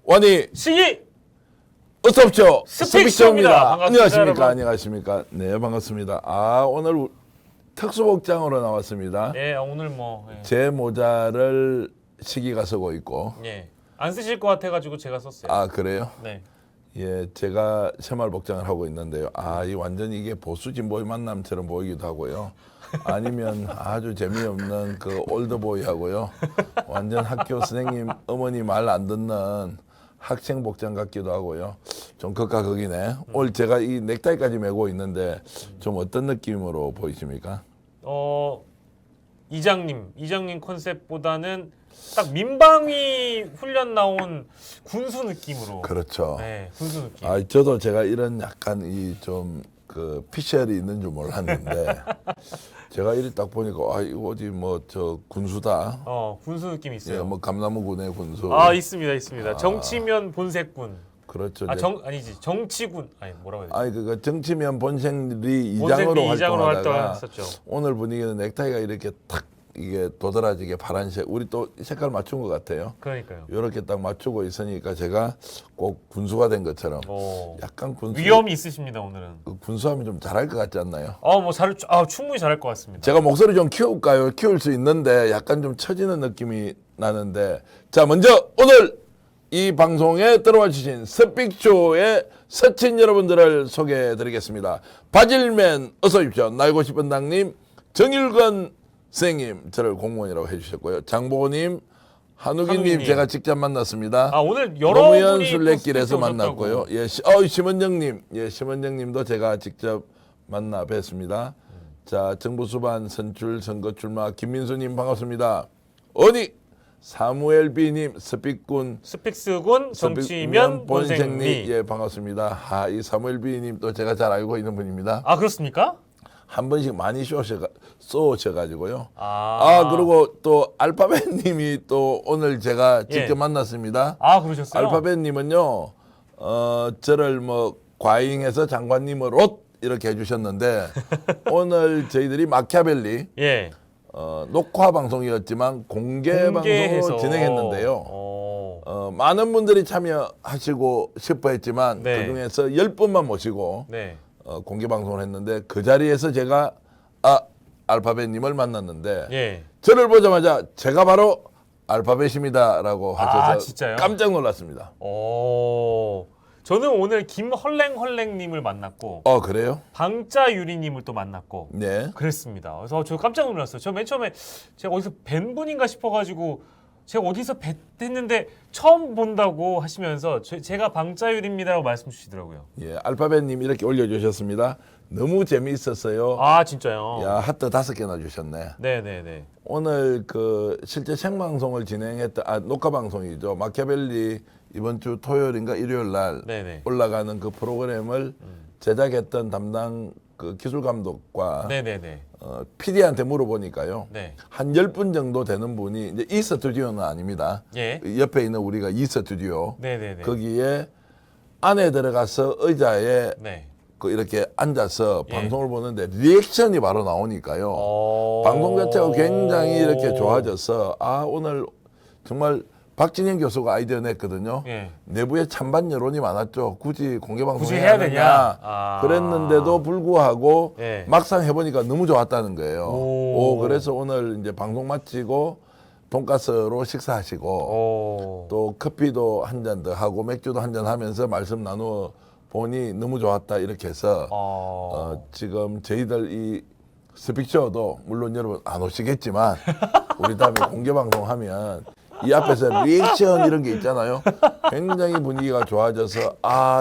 원희 시기 어서 오십시오. 스픽쇼입니다. 반갑습니다, 안녕하십니까. 여러분. 안녕하십니까. 네, 반갑습니다. 오늘 특수복장으로 나왔습니다. 예, 오늘 뭐 예. 제 모자를 시기가 쓰고 있고. 예. 안 쓰실 것 같아가지고 제가 썼어요. 그래요? 네. 예, 제가 새마을 복장을 하고 있는데요. 이 완전히 이게 보수 진보의 만남처럼 보이기도 하고요. 아니면 아주 재미없는 그 올드보이하고요. 완전 학교 선생님 어머니 말 안 듣는 학생 복장 같기도 하고요. 좀 극과 극이네. 오늘 제가 이 넥타이까지 메고 있는데 좀 어떤 느낌으로 보이십니까? 이장님 컨셉보다는 딱 민방위 훈련 나온 군수 느낌으로. 그렇죠. 네, 군수 느낌. 저도 제가 이런 약간 이 좀 그 피셜이 있는 줄 몰랐는데 제가 이리 딱 보니까 이거 어디 뭐 저 군수다. 군수 느낌 있어요. 예, 뭐 감나무군의 군수. 있습니다. 정치면 본색군. 그렇죠. 정치군. 뭐라고 해야 되지? 그 정치면 본색리 이장으로 이장으로 활동하다가 활동했었죠. 오늘 분위기는 넥타이가 이렇게 탁 이게 도드라지게 파란색 우리 또 색깔 맞춘 것 같아요. 그러니까요. 이렇게 딱 맞추고 있으니까 제가 꼭 군수가 된 것처럼 약간 군수 위험이 있으십니다 오늘은. 군수하면 좀 잘할 것 같지 않나요? 충분히 잘할 것 같습니다. 제가 목소리 좀 키울까요? 키울 수 있는데 약간 좀 처지는 느낌이 나는데 자 먼저 오늘 이 방송에 들어와 주신 스픽쇼의 서친 여러분들을 소개해드리겠습니다. 바질맨 어서 오십시오. 날고 싶은 당님, 정일건 선생님 저를 공무원이라고 해주셨고요. 장보고님, 한우기님 제가 직접 만났습니다. 오늘 여러 노무현 분이 순례길에서 또 만났고요. 심원정님, 심원정님도 제가 직접 만나 뵀습니다. 자, 정부수반 선출 선거 출마 김민수님 반갑습니다. 사무엘 B님 스픽스군 정치면 본색리. 예, 반갑습니다. 이 사무엘 B님 또 제가 잘 알고 있는 분입니다. 그렇습니까? 한 번씩 많이 쏘셔가지고요. 그리고 그리고 또 알파벳님이 또 오늘 제가 직접 만났습니다. 그러셨어요? 알파벳님은요, 저를 뭐 과잉해서 장관님으로 이렇게 해주셨는데 오늘 저희들이 마키아벨리 녹화 방송이었지만 공개 방송으로 진행했는데요. 많은 분들이 참여하시고 싶어했지만 그 중에서 10분만 모시고 공개 방송을 했는데 그 자리에서 제가 알파벳님을 만났는데 저를 보자마자 제가 바로 알파벳입니다라고 하셔서 진짜요? 깜짝 놀랐습니다. 저는 오늘 김헐랭헐랭님을 만났고 그래요? 방짜유리님을 또 만났고 네. 그랬습니다. 그래서 저 깜짝 놀랐어요. 저 맨 처음에 제가 어디서 뵌 분인가 싶어가지고 제가 어디서 뵀는데 처음 본다고 하시면서 제가 방짜유리입니다라고 말씀 주시더라고요. 예, 알파벳님 이렇게 올려주셨습니다. 너무 재미있었어요. 진짜요? 야, 하트 5개나 주셨네. 네네네. 오늘 그 실제 생방송을 진행했던 녹화 방송이죠. 마키아벨리 이번 주 토요일인가 일요일 날 올라가는 그 프로그램을 제작했던 담당 그 기술 감독과 PD한테 물어보니까요. 한 10분 정도 되는 분이 이제 이 스튜디오는 아닙니다. 옆에 있는 우리가 이 스튜디오. 거기에 안에 들어가서 의자에 그 이렇게 앉아서 방송을 보는데 리액션이 바로 나오니까요. 방송 자체가 굉장히 이렇게 좋아져서 오늘 정말 박진영 교수가 아이디어 냈거든요. 내부에 찬반 여론이 많았죠. 굳이 공개 방송 해야 되냐. 그랬는데도 불구하고 막상 해보니까 너무 좋았다는 거예요. 그래서 오늘 이제 방송 마치고 돈가스로 식사하시고 또 커피도 한 잔 더 하고 맥주도 한 잔 하면서 말씀 나누어 보니 너무 좋았다 이렇게 해서 지금 저희들 이 스픽쇼도 물론 여러분 안 오시겠지만 우리 다음에 공개 방송하면 이 앞에서 리액션 이런 게 있잖아요. 굉장히 분위기가 좋아져서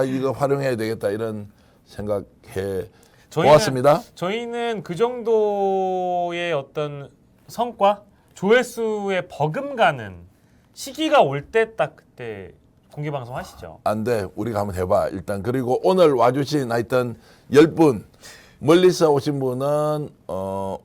이거 활용해야 되겠다 이런 생각해 보았습니다. 저희는 그 정도의 어떤 성과, 조회수에 버금가는 시기가 올 때 딱 그때 공개 방송 하시죠. 안 돼. 우리가 한번 해봐. 일단 그리고 오늘 와주신 하여튼 10분 멀리서 오신 분은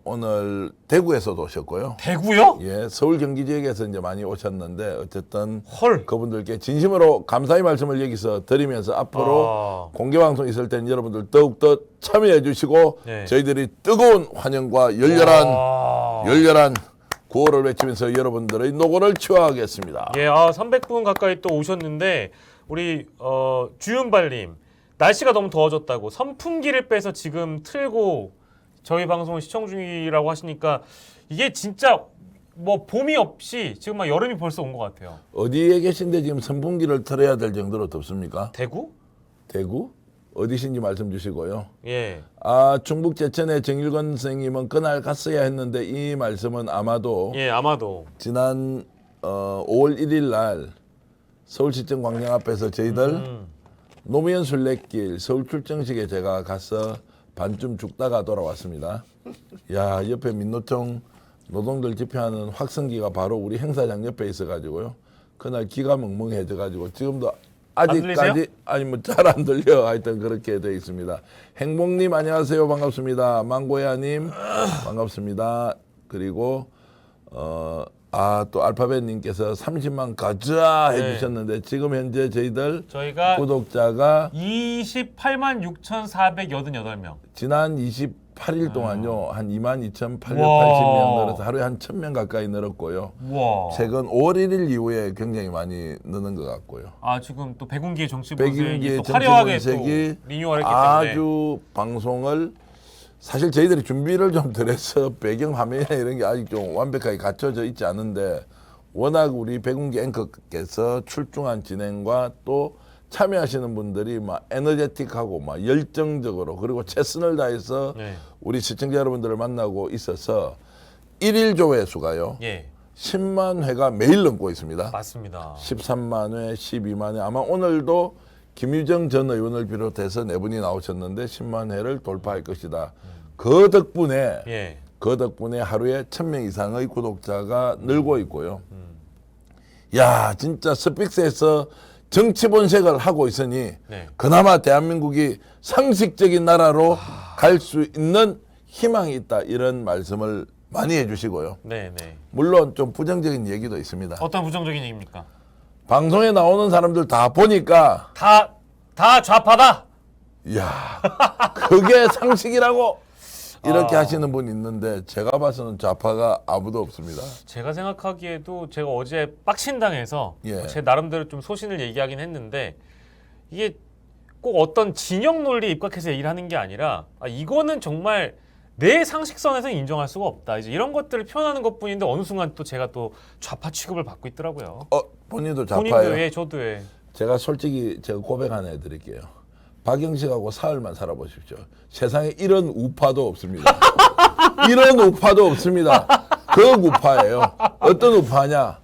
오늘 대구에서도 오셨고요. 대구요? 예, 서울 경기 지역에서 이제 많이 오셨는데 어쨌든 그분들께 진심으로 감사의 말씀을 여기서 드리면서 앞으로 공개 방송 있을 때는 여러분들 더욱더 참여해 주시고 저희들이 뜨거운 환영과 열렬한 구호를 외치면서 여러분들의 노고를 치유하겠습니다. 예, 300분 가까이 또 오셨는데 우리 주윤발님 날씨가 너무 더워졌다고 선풍기를 빼서 지금 틀고 저희 방송을 시청 중이라고 하시니까 이게 진짜 뭐 봄이 없이 지금 막 여름이 벌써 온 것 같아요. 어디에 계신데 지금 선풍기를 틀어야 될 정도로 덥습니까? 대구? 대구? 어디신지 말씀 주시고요. 예. 충북 제천의 정일건 선생님은 그날 갔어야 했는데 이 말씀은 아마도 예, 아마도. 지난 5월 1일 날 서울시청 광장 앞에서 저희들 노무현 순례길 서울 출정식에 제가 가서 반쯤 죽다가 돌아왔습니다. 야, 옆에 민노총 노동들 집회하는 확성기가 바로 우리 행사장 옆에 있어가지고요. 그날 귀가 멍멍해져가지고 지금도 아직까지 잘 안 들려. 하여튼 그렇게 돼 있습니다. 행복님 안녕하세요. 반갑습니다. 망고야님 반갑습니다. 그리고 또 알파벳님께서 30만 가자 해주셨는데 지금 현재 저희가 구독자가 28만 6,488명. 지난 28일 동안요 한 22,880명 늘어서 하루에 한 1,000명 가까이 늘었고요. 우와. 최근 5월 1일 이후에 굉장히 많이 느는 것 같고요. 지금 또 백운기의 정치 백운기의 또 화려하게 정치본색이 또 리뉴얼했기 때문에 아주 방송을 사실 저희들이 준비를 좀 덜해서 배경 화면이나 이런 게 아직 좀 완벽하게 갖춰져 있지 않은데 워낙 우리 백운기 앵커께서 출중한 진행과 또 참여하시는 분들이 막 에너제틱하고 막 열정적으로 그리고 최선을 다해서 우리 시청자 여러분들을 만나고 있어서 1일 조회수가요. 10만 회가 매일 넘고 있습니다. 맞습니다. 13만 회, 12만 회. 아마 오늘도 김유정 전 의원을 비롯해서 네 분이 나오셨는데 10만 회를 돌파할 것이다. 그 덕분에 하루에 1,000명 이상의 구독자가 늘고 있고요. 야, 진짜 스픽스에서 정치 본색을 하고 있으니 그나마 대한민국이 상식적인 나라로 갈 수 있는 희망이 있다. 이런 말씀을 많이 해주시고요. 물론 좀 부정적인 얘기도 있습니다. 어떤 부정적인 얘기입니까? 방송에 나오는 사람들 다 보니까 다 좌파다. 이야, 그게 상식이라고 이렇게 하시는 분이 있는데 제가 봐서는 좌파가 아무도 없습니다. 제가 생각하기에도 제가 어제 빡신당해서 제 나름대로 좀 소신을 얘기하긴 했는데 이게 꼭 어떤 진영 논리에 입각해서 얘기를 하는 게 아니라 이거는 정말 내 상식선에서는 인정할 수가 없다. 이제 이런 것들을 표현하는 것뿐인데 어느 순간 또 제가 또 좌파 취급을 받고 있더라고요. 본인도 좌파예요? 본인도 저도 제가 솔직히 제가 고백 하나 해드릴게요. 박영식하고 사흘만 살아보십시오. 세상에 이런 우파도 없습니다. 이런 우파도 없습니다. 그 우파예요. 어떤 우파냐?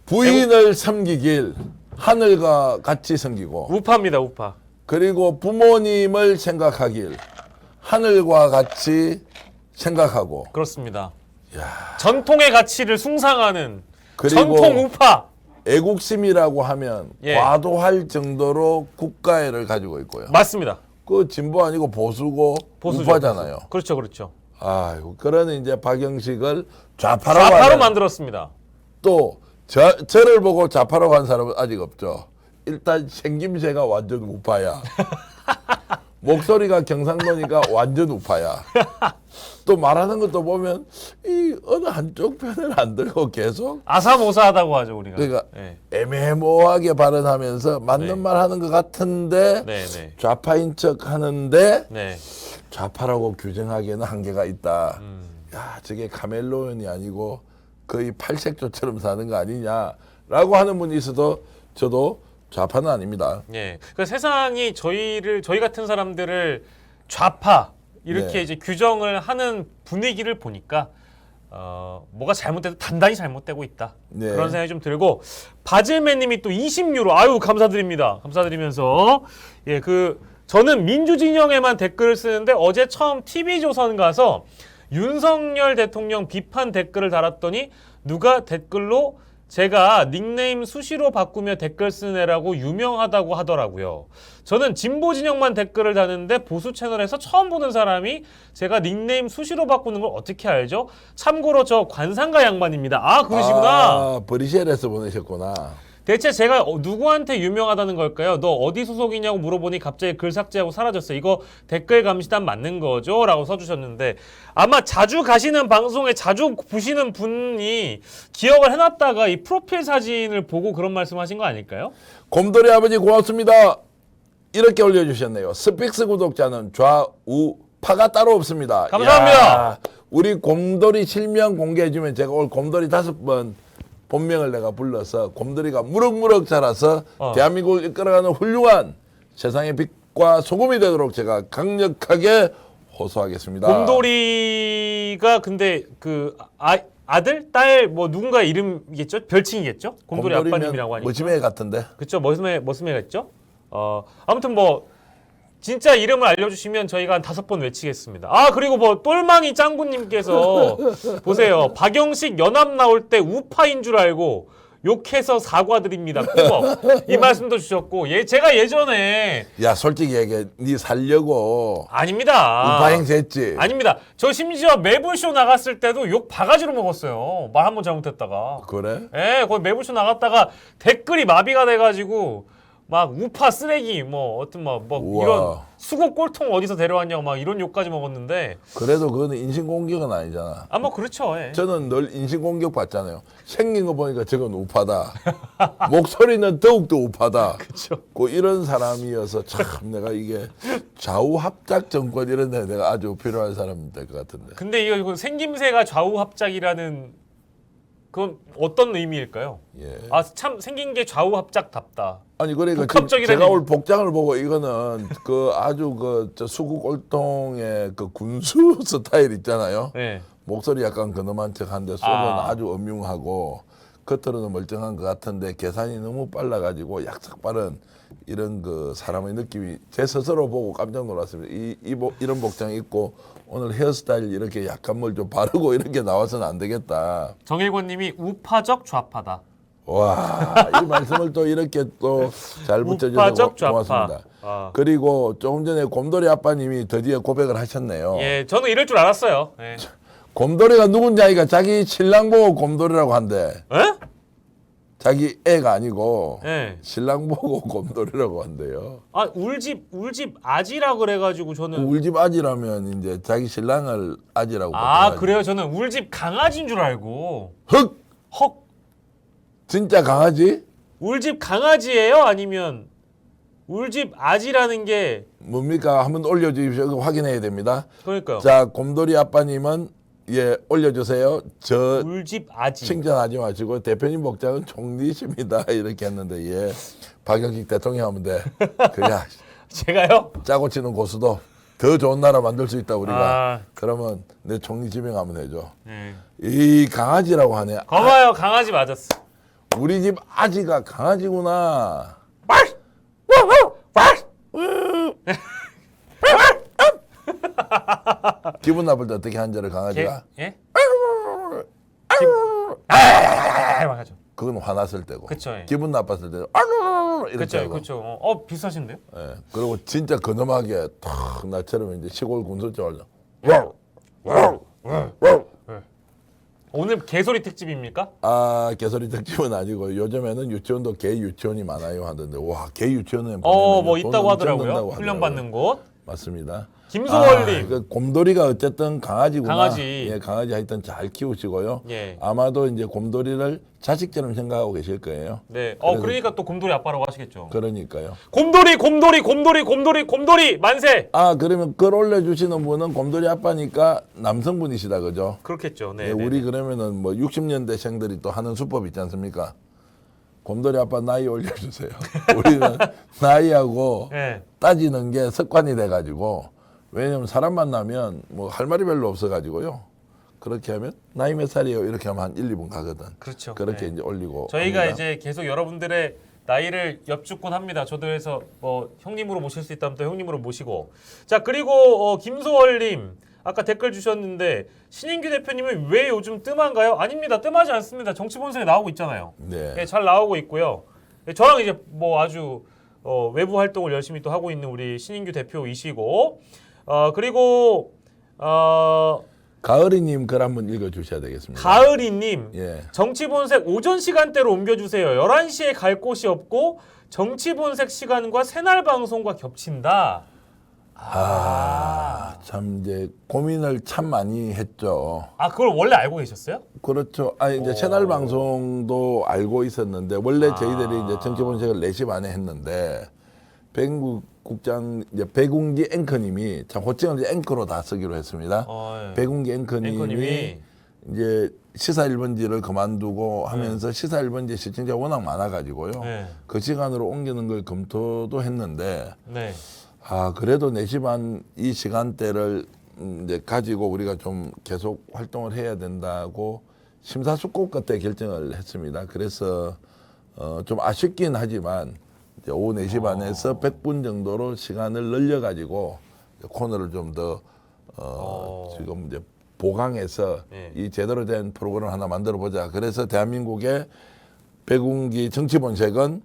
부인을 섬기길 하늘과 같이 섬기고 우파입니다. 우파. 그리고 부모님을 생각하길 하늘과 같이 생각하고 그렇습니다. 전통의 가치를 숭상하는 그리고 전통 우파. 애국심이라고 하면 과도할 정도로 국가애를 가지고 있고요. 맞습니다. 그 진보 아니고 보수고 우파잖아요. 보수. 그렇죠. 아이고, 그러니 이제 박영식을 좌파로 만들었습니다. 또 저를 보고 좌파라고 한 사람은 아직 없죠. 일단 생김새가 완전 우파야. 목소리가 경상도니까 완전 우파야. 또 말하는 것도 보면 이 어느 한쪽 편을 안 들고 계속 아사모사하다고 하죠 우리가. 그러니까 애매모호하게 발언하면서 맞는 말 하는 것 같은데 좌파인 척 하는데 좌파라고 규정하기에는 한계가 있다. 야, 저게 카멜로온이 아니고 거의 팔색조처럼 사는 거 아니냐라고 하는 분이 있어도 저도 좌파는 아닙니다. 그러니까 세상이 저희 같은 사람들을 좌파 이렇게 이제 규정을 하는 분위기를 보니까 뭐가 잘못돼도 단단히 잘못되고 있다. 그런 생각이 좀 들고 바질맨님이 또 20유로 아유 감사드립니다. 감사드리면서 저는 민주진영에만 댓글을 쓰는데 어제 처음 TV조선 가서 윤석열 대통령 비판 댓글을 달았더니 누가 댓글로 제가 닉네임 수시로 바꾸며 댓글 쓰는 애라고 유명하다고 하더라고요. 저는 진보 진영만 댓글을 다는데 보수 채널에서 처음 보는 사람이 제가 닉네임 수시로 바꾸는 걸 어떻게 알죠? 참고로 저 관상가 양반입니다. 그러시구나. 브리셀에서 보내셨구나. 대체 제가 누구한테 유명하다는 걸까요? 너 어디 소속이냐고 물어보니 갑자기 글 삭제하고 사라졌어. 이거 댓글 감시단 맞는 거죠? 라고 써주셨는데 아마 자주 가시는 방송에 자주 보시는 분이 기억을 해놨다가 이 프로필 사진을 보고 그런 말씀하신 거 아닐까요? 곰돌이 아버지 고맙습니다. 이렇게 올려주셨네요. 스픽스 구독자는 좌우파가 따로 없습니다. 감사합니다. 야, 우리 곰돌이 실명 공개해주면 제가 오늘 곰돌이 5번 본명을 내가 불러서 곰돌이가 무럭무럭 자라서 대한민국을 이끌어가는 훌륭한 세상의 빛과 소금이 되도록 제가 강력하게 호소하겠습니다. 곰돌이가 근데 그 아들, 딸 뭐 누군가 이름이겠죠? 별칭이겠죠? 곰돌이 아빠님이라고 하니까. 머지매 같은데. 그렇죠. 머스매가 있죠. 아무튼 뭐 진짜 이름을 알려주시면 저희가 한 5번 외치겠습니다. 아 그리고 뭐 똘망이 짱구님께서 보세요. 박영식 연합 나올 때 우파인 줄 알고 욕해서 사과드립니다. 꾸벅 이 말씀도 주셨고 제가 예전에 야 솔직히 얘기해. 니 살려고 아닙니다. 우파 행세했지. 아닙니다. 저 심지어 매불쇼 나갔을 때도 욕 바가지로 먹었어요. 말 한번 잘못했다가. 그래? 예, 거기 매불쇼 나갔다가 댓글이 마비가 돼가지고 막 우파 쓰레기 뭐 어떤 뭐 우와. 이런 수국 꼴통 어디서 데려왔냐고 막 이런 욕까지 먹었는데 그래도 그거는 인신공격은 아니잖아. 아 뭐 그렇죠. 예. 저는 늘 인신공격 받잖아요. 생긴 거 보니까 저건 우파다. 목소리는 더욱더 우파다. 그렇죠. 이런 사람이어서 참 내가 이게 좌우합작 정권 이런 데 내가 아주 필요한 사람이 될 것 같은데. 근데 이거 생김새가 좌우합작이라는 그건 어떤 의미일까요? 예. 아 참 생긴 게 좌우합작답다. 아니 그러니까 복합적이라는 제가 올 복장을 보고 이거는 그 아주 저 수국 꼴통의 그 군수 스타일 있잖아요. 네. 목소리 약간 근엄한 척한데 속은 아주 음흉하고 겉으로는 멀쩡한 것 같은데 계산이 너무 빨라가지고 약삭 빠른 이런 그 사람의 느낌이 제 스스로 보고 깜짝 놀랐습니다. 이런 복장 입고 오늘 헤어스타일 이렇게 약간 뭘 좀 바르고 이렇게 나와서는 안 되겠다. 정일권님이 우파적 좌파다. 와, 이 말씀을 또 이렇게 또 잘 붙여주셔서 우파적 좌파. 고맙습니다. 그리고 조금 전에 곰돌이 아빠님이 드디어 고백을 하셨네요. 예, 저는 이럴 줄 알았어요. 예. 곰돌이가 누군지 아니까 자기 신랑 보고 곰돌이라고 한대. 에? 자기 애가 아니고 예. 신랑 보고 곰돌이라고 한대요. 아 울집 아지라 그래가지고 저는 울집 아지라면 이제 자기 신랑을 아지라고. 아 그래요? 저는 울집 강아지인 줄 알고. 헉 진짜 강아지? 울집 강아지예요? 아니면 울집 아지라는 게 뭡니까? 한번 올려주십시오. 이거 확인해야 됩니다. 그러니까요. 자, 곰돌이 아빠님은 올려주세요. 저 울집 아지. 칭찬하지 마시고 대표님 복장은 총리십니다. 이렇게 했는데 박영식 대통령 하면 돼. 그래. 제가요? 짜고 치는 고수도 더 좋은 나라 만들 수 있다 우리가. 아. 그러면 내 총리 지명하면 해줘. 네. 이 강아지라고 하네. 거봐요, 강아지 맞았어. 우리 집 아지가 강아지구나. 기분 나쁠 때 어떻게 한자를 강아지가? 예? 맞아. 그건 화났을 때고. 그쵸, 예. 기분 나빴을 때는 이렇게 그렇죠, 하고. 그렇죠. 비슷하신데요? 예. 그리고 진짜 근엄하게 탁 나처럼 이제 시골 군소처럼 오늘 개소리 특집입니까? 개소리 특집은 아니고 요즘에는 유치원도 개 유치원이 많아요 하던데 와 개 유치원에 뭐 있다고 하더라고요. 훈련 받는 곳. 맞습니다. 김소월님. 그 곰돌이가 어쨌든 강아지구나. 강아지. 예, 강아지 하여튼 잘 키우시고요. 예. 아마도 이제 곰돌이를 자식처럼 생각하고 계실 거예요. 네. 그러니까 또 곰돌이 아빠라고 하시겠죠. 그러니까요. 곰돌이 만세. 그러면 글 올려주시는 분은 곰돌이 아빠니까 남성분이시다 그죠? 그렇겠죠. 네. 예, 우리 그러면은 뭐 60년대생들이 또 하는 수법 있지 않습니까? 곰돌이 아빠 나이 올려주세요. 우리는 나이하고 네. 따지는 게 습관이 돼가지고 왜냐면 사람 만나면 뭐 할 말이 별로 없어가지고요. 그렇게 하면 나이 몇 살이에요? 이렇게 하면 한 1, 2분 가거든. 그렇죠. 그렇게 네. 이제 올리고 저희가 합니다. 이제 계속 여러분들의 나이를 엽죽곤 합니다. 저도 해서 뭐 형님으로 모실 수 있다면 또 형님으로 모시고. 자 그리고 김소월님 아까 댓글 주셨는데 신인규 대표님은 왜 요즘 뜸한가요? 아닙니다. 뜸하지 않습니다. 정치본색에 나오고 있잖아요. 네. 네, 잘 나오고 있고요. 네, 저랑 이제 뭐 아주 외부 활동을 열심히 또 하고 있는 우리 신인규 대표이시고 그리고 가을이님 글 한번 읽어주셔야 되겠습니다. 가을이님, 예. 정치본색 오전 시간대로 옮겨주세요. 11시에 갈 곳이 없고 정치본색 시간과 새날 방송과 겹친다. 참 이제 고민을 참 많이 했죠. 아, 그걸 원래 알고 계셨어요? 그렇죠. 이제 채널 방송도 알고 있었는데 원래 저희들이 이제 정치본색을 4시 반에 했는데 백운기 국장 이제 백운기 앵커님이 참 호칭을 이제 앵커로 다 쓰기로 했습니다. 예. 백운기 앵커님이 이제 시사 1번지를 그만두고 하면서 시사 1번지 시청자가 워낙 많아가지고요. 네. 그 시간으로 옮기는 걸 검토도 했는데 네. 그래도 4시 반 이 시간대를 이제 가지고 우리가 좀 계속 활동을 해야 된다고 심사숙고 끝에 결정을 했습니다. 그래서 좀 아쉽긴 하지만 이제 오후 4시 반에서 100분 정도로 시간을 늘려가지고 코너를 좀 더 지금 이제 보강해서 네. 이 제대로 된 프로그램을 하나 만들어 보자. 그래서 대한민국의 백운기 정치본색은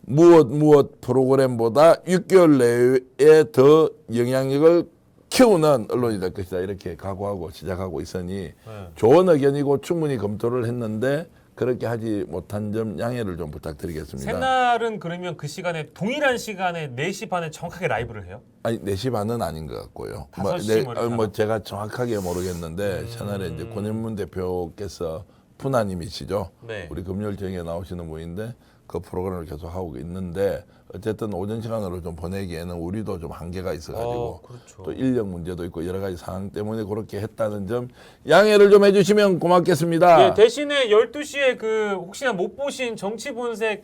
무엇 프로그램보다 6개월 내에 더 영향력을 키우는 언론이 될 것이다. 이렇게 각오하고 시작하고 있으니 좋은 의견이고 충분히 검토를 했는데 그렇게 하지 못한 점 양해를 좀 부탁드리겠습니다. 새날은 그러면 그 시간에 동일한 시간에 4시 반에 정확하게 라이브를 해요? 아니 4시 반은 아닌 것 같고요. 5시 뭐 제가 정확하게 모르겠는데 채널에 이제 권현문 대표께서 푸나님이시죠. 네. 우리 금요일 저녁에 나오시는 분인데 그 프로그램을 계속 하고 있는데 어쨌든 오전 시간으로 좀 보내기에는 우리도 좀 한계가 있어가지고 그렇죠. 또 인력 문제도 있고 여러 가지 상황 때문에 그렇게 했다는 점 양해를 좀 해주시면 고맙겠습니다. 네, 대신에 12시에 그 혹시나 못 보신 정치본색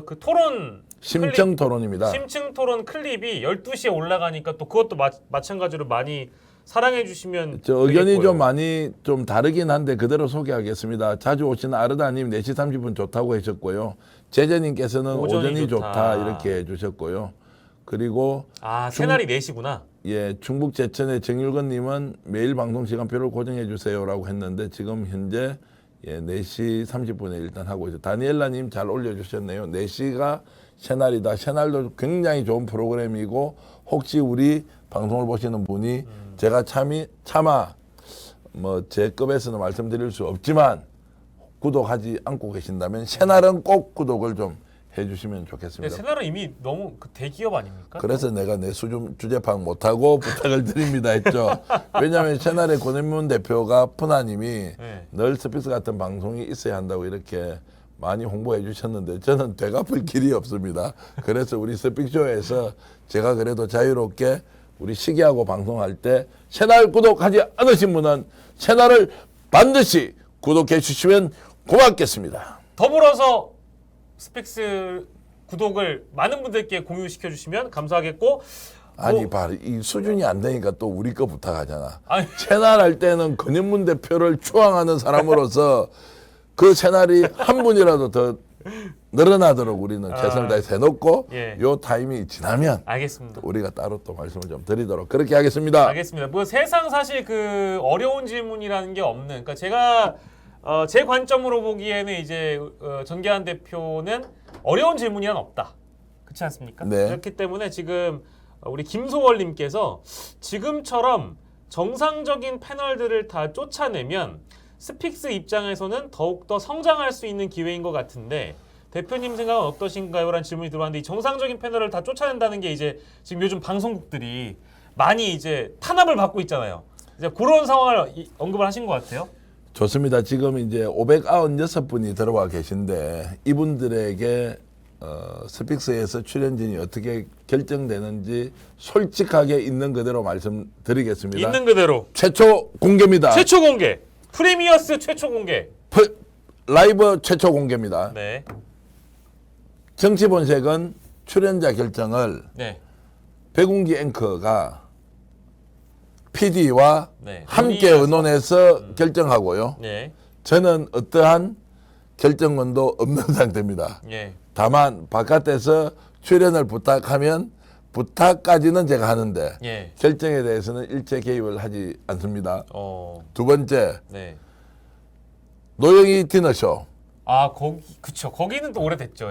그 토론 심층 토론입니다. 심층 토론 클립이 12시에 올라가니까 또 그것도 마찬가지로 많이 사랑해 주시면 저 의견이 되겠고요. 좀 많이 좀 다르긴 한데 그대로 소개하겠습니다. 자주 오시는 아르다님 4시 30분 좋다고 하셨고요. 제재님께서는 오전이 좋다 이렇게 해주셨고요. 그리고 새날이 4시구나. 예, 충북 제천의 정율건님은 매일 방송 시간표를 고정해 주세요라고 했는데 지금 현재 4시 30분에 일단 하고 있어요. 다니엘라님 잘 올려주셨네요. 4시가 새날이다. 새날도 굉장히 좋은 프로그램이고 혹시 우리 방송을 보시는 분이 제가 차마 뭐 제 급에서는 말씀드릴 수 없지만 구독하지 않고 계신다면 새날은 꼭 구독을 좀 해주시면 좋겠습니다. 새날은 이미 너무 그 대기업 아닙니까? 그래서 내가 내 주제 파악 못하고 부탁을 드립니다 했죠. 왜냐하면 채널의 권현문 대표가 푸나님이 늘 스픽스 같은 방송이 있어야 한다고 이렇게 많이 홍보해 주셨는데 저는 되갚을 길이 없습니다. 그래서 우리 스픽쇼에서 제가 그래도 자유롭게 우리 시기하고 방송할 때 채널 구독하지 않으신 분은 채널을 반드시 구독해 주시면 고맙겠습니다. 더불어서 스픽스 구독을 많은 분들께 공유시켜 주시면 감사하겠고 아니 이 수준이 안 되니까 또 우리 거 부탁하잖아. 아니. 채널 할 때는 권현문 대표를 추앙하는 사람으로서 그 채널이 한 분이라도 더 늘어나도록 우리는 최선을 다해서 해놓고 요 타임이 지나면 알겠습니다. 우리가 따로 또 말씀을 좀 드리도록 그렇게 하겠습니다. 알겠습니다. 뭐 세상 사실 그 어려운 질문이라는 게 없는. 그러니까 제가 제 관점으로 보기에는 이제 전계한 대표는 어려운 질문이란 없다. 그렇지 않습니까? 네. 그렇기 때문에 지금 우리 김소월님께서 지금처럼 정상적인 패널들을 다 쫓아내면 스픽스 입장에서는 더욱더 성장할 수 있는 기회인 것 같은데 대표님 생각은 어떠신가요? 라는 질문이 들어왔는데 이 정상적인 패널을 다 쫓아낸다는 게 이제 지금 요즘 방송국들이 많이 이제 탄압을 받고 있잖아요. 이제 그런 상황을 언급을 하신 것 같아요. 좋습니다. 지금 이제 596분이 들어와 계신데 이분들에게 스픽스에서 출연진이 어떻게 결정되는지 솔직하게 있는 그대로 말씀드리겠습니다. 있는 그대로. 최초 공개입니다. 최초 공개. 프리미어스 최초 공개. 라이브 최초 공개입니다. 네. 정치본색은 출연자 결정을 백운기 앵커가 PD와 함께 의논해서 결정하고요. 저는 어떠한 결정권도 없는 상태입니다. 다만 바깥에서 출연을 부탁하면 부탁까지는 제가 하는데 결정에 대해서는 일체 개입을 하지 않습니다. 두 번째, 노영희 디너쇼. 그쵸. 거기는 또 오래됐죠.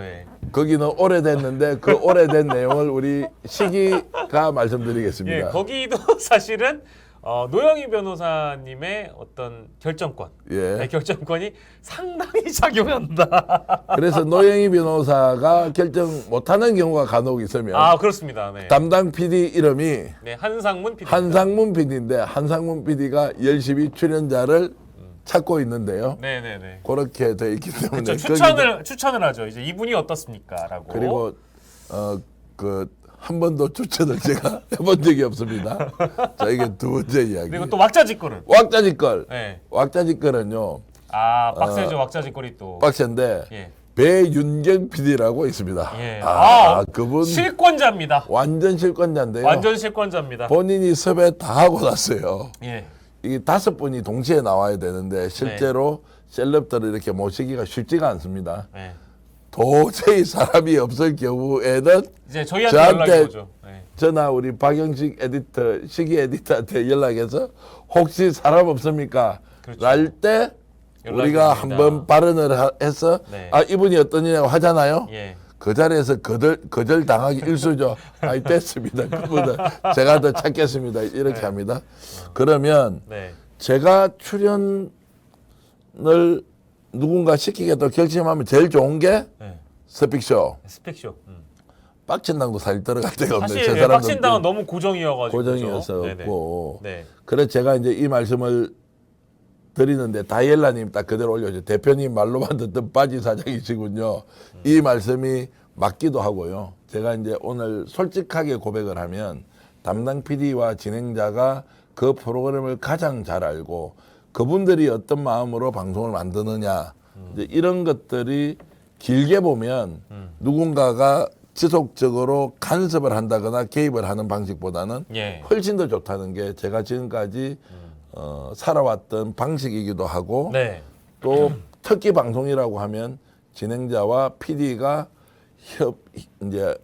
거기는 오래됐는데 그 오래된 내용을 우리 시기가 말씀드리겠습니다. 거기도 사실은 노영희 변호사님의 어떤 결정권, 예. 네, 결정권이 상당히 작용한다. 그래서 노영희 변호사가 결정 못하는 경우가 간혹 있으면 아 그렇습니다. 네. 담당 PD 이름이 네, 한상문 PD. 한상문 PD인데 한상문 PD가 열심히 출연자를 찾고 있는데요. 네네네. 그렇게 돼 있기 때문에 그렇죠. 추천을 하죠. 이제 이분이 어떻습니까라고. 그리고 한 번도 추천을 제가 해본 적이 없습니다. 자 이게 두 번째 이야기. 그리고 또 왁자지껄은. 왁자지껄. 네. 왁자지껄은요. 아 빡세죠. 왁자지껄이 또. 빡센데 예. 배윤경 PD라고 있습니다. 예. 그분 실권자입니다. 완전 실권자인데요. 완전 실권자입니다. 본인이 섭외 다 하고 났어요. 예. 이 5분이 동시에 나와야 되는데 실제로 셀럽들을 이렇게 모시기가 쉽지가 않습니다. 네. 도저히 사람이 없을 경우에는 이제 저희한테 연락이 오죠. 네. 저나 우리 박영식 에디터, 시기 에디터한테 연락해서 혹시 사람 없습니까? 그렇죠. 랄 때 우리가 옵니다. 한번 발언을 해서 네. 이분이 어떠냐고 하잖아요. 예. 그 자리에서 거절 당하기 일쑤죠. 아이 됐습니다. 그분은 제가 더 찾겠습니다. 이렇게 합니다. 그러면 네. 제가 출연을 누군가 시키겠다 결심하면 제일 좋은 게 네. 스픽쇼. 스펙쇼. 빡친당도 사실 들어갈 데가 없는데 사실 저 네, 사람도 박신당은 너무 고정이어가지고. 고정이어서 네네. 없고 네. 그래서 제가 이제 이 말씀을 드리는데 다이엘라님 딱 그대로 올려줘. 대표님 말로만 듣던 빠지 사장이시군요. 이 말씀이 맞기도 하고요. 제가 이제 오늘 솔직하게 고백을 하면 담당 PD와 진행자가 그 프로그램을 가장 잘 알고 그분들이 어떤 마음으로 방송을 만드느냐 이제 이런 것들이 길게 보면 누군가가 지속적으로 간섭을 한다거나 개입을 하는 방식보다는 예. 훨씬 더 좋다는 게 제가 지금까지 살아왔던 방식이기도 하고 네. 또 특기 방송이라고 하면 진행자와 PD가 이제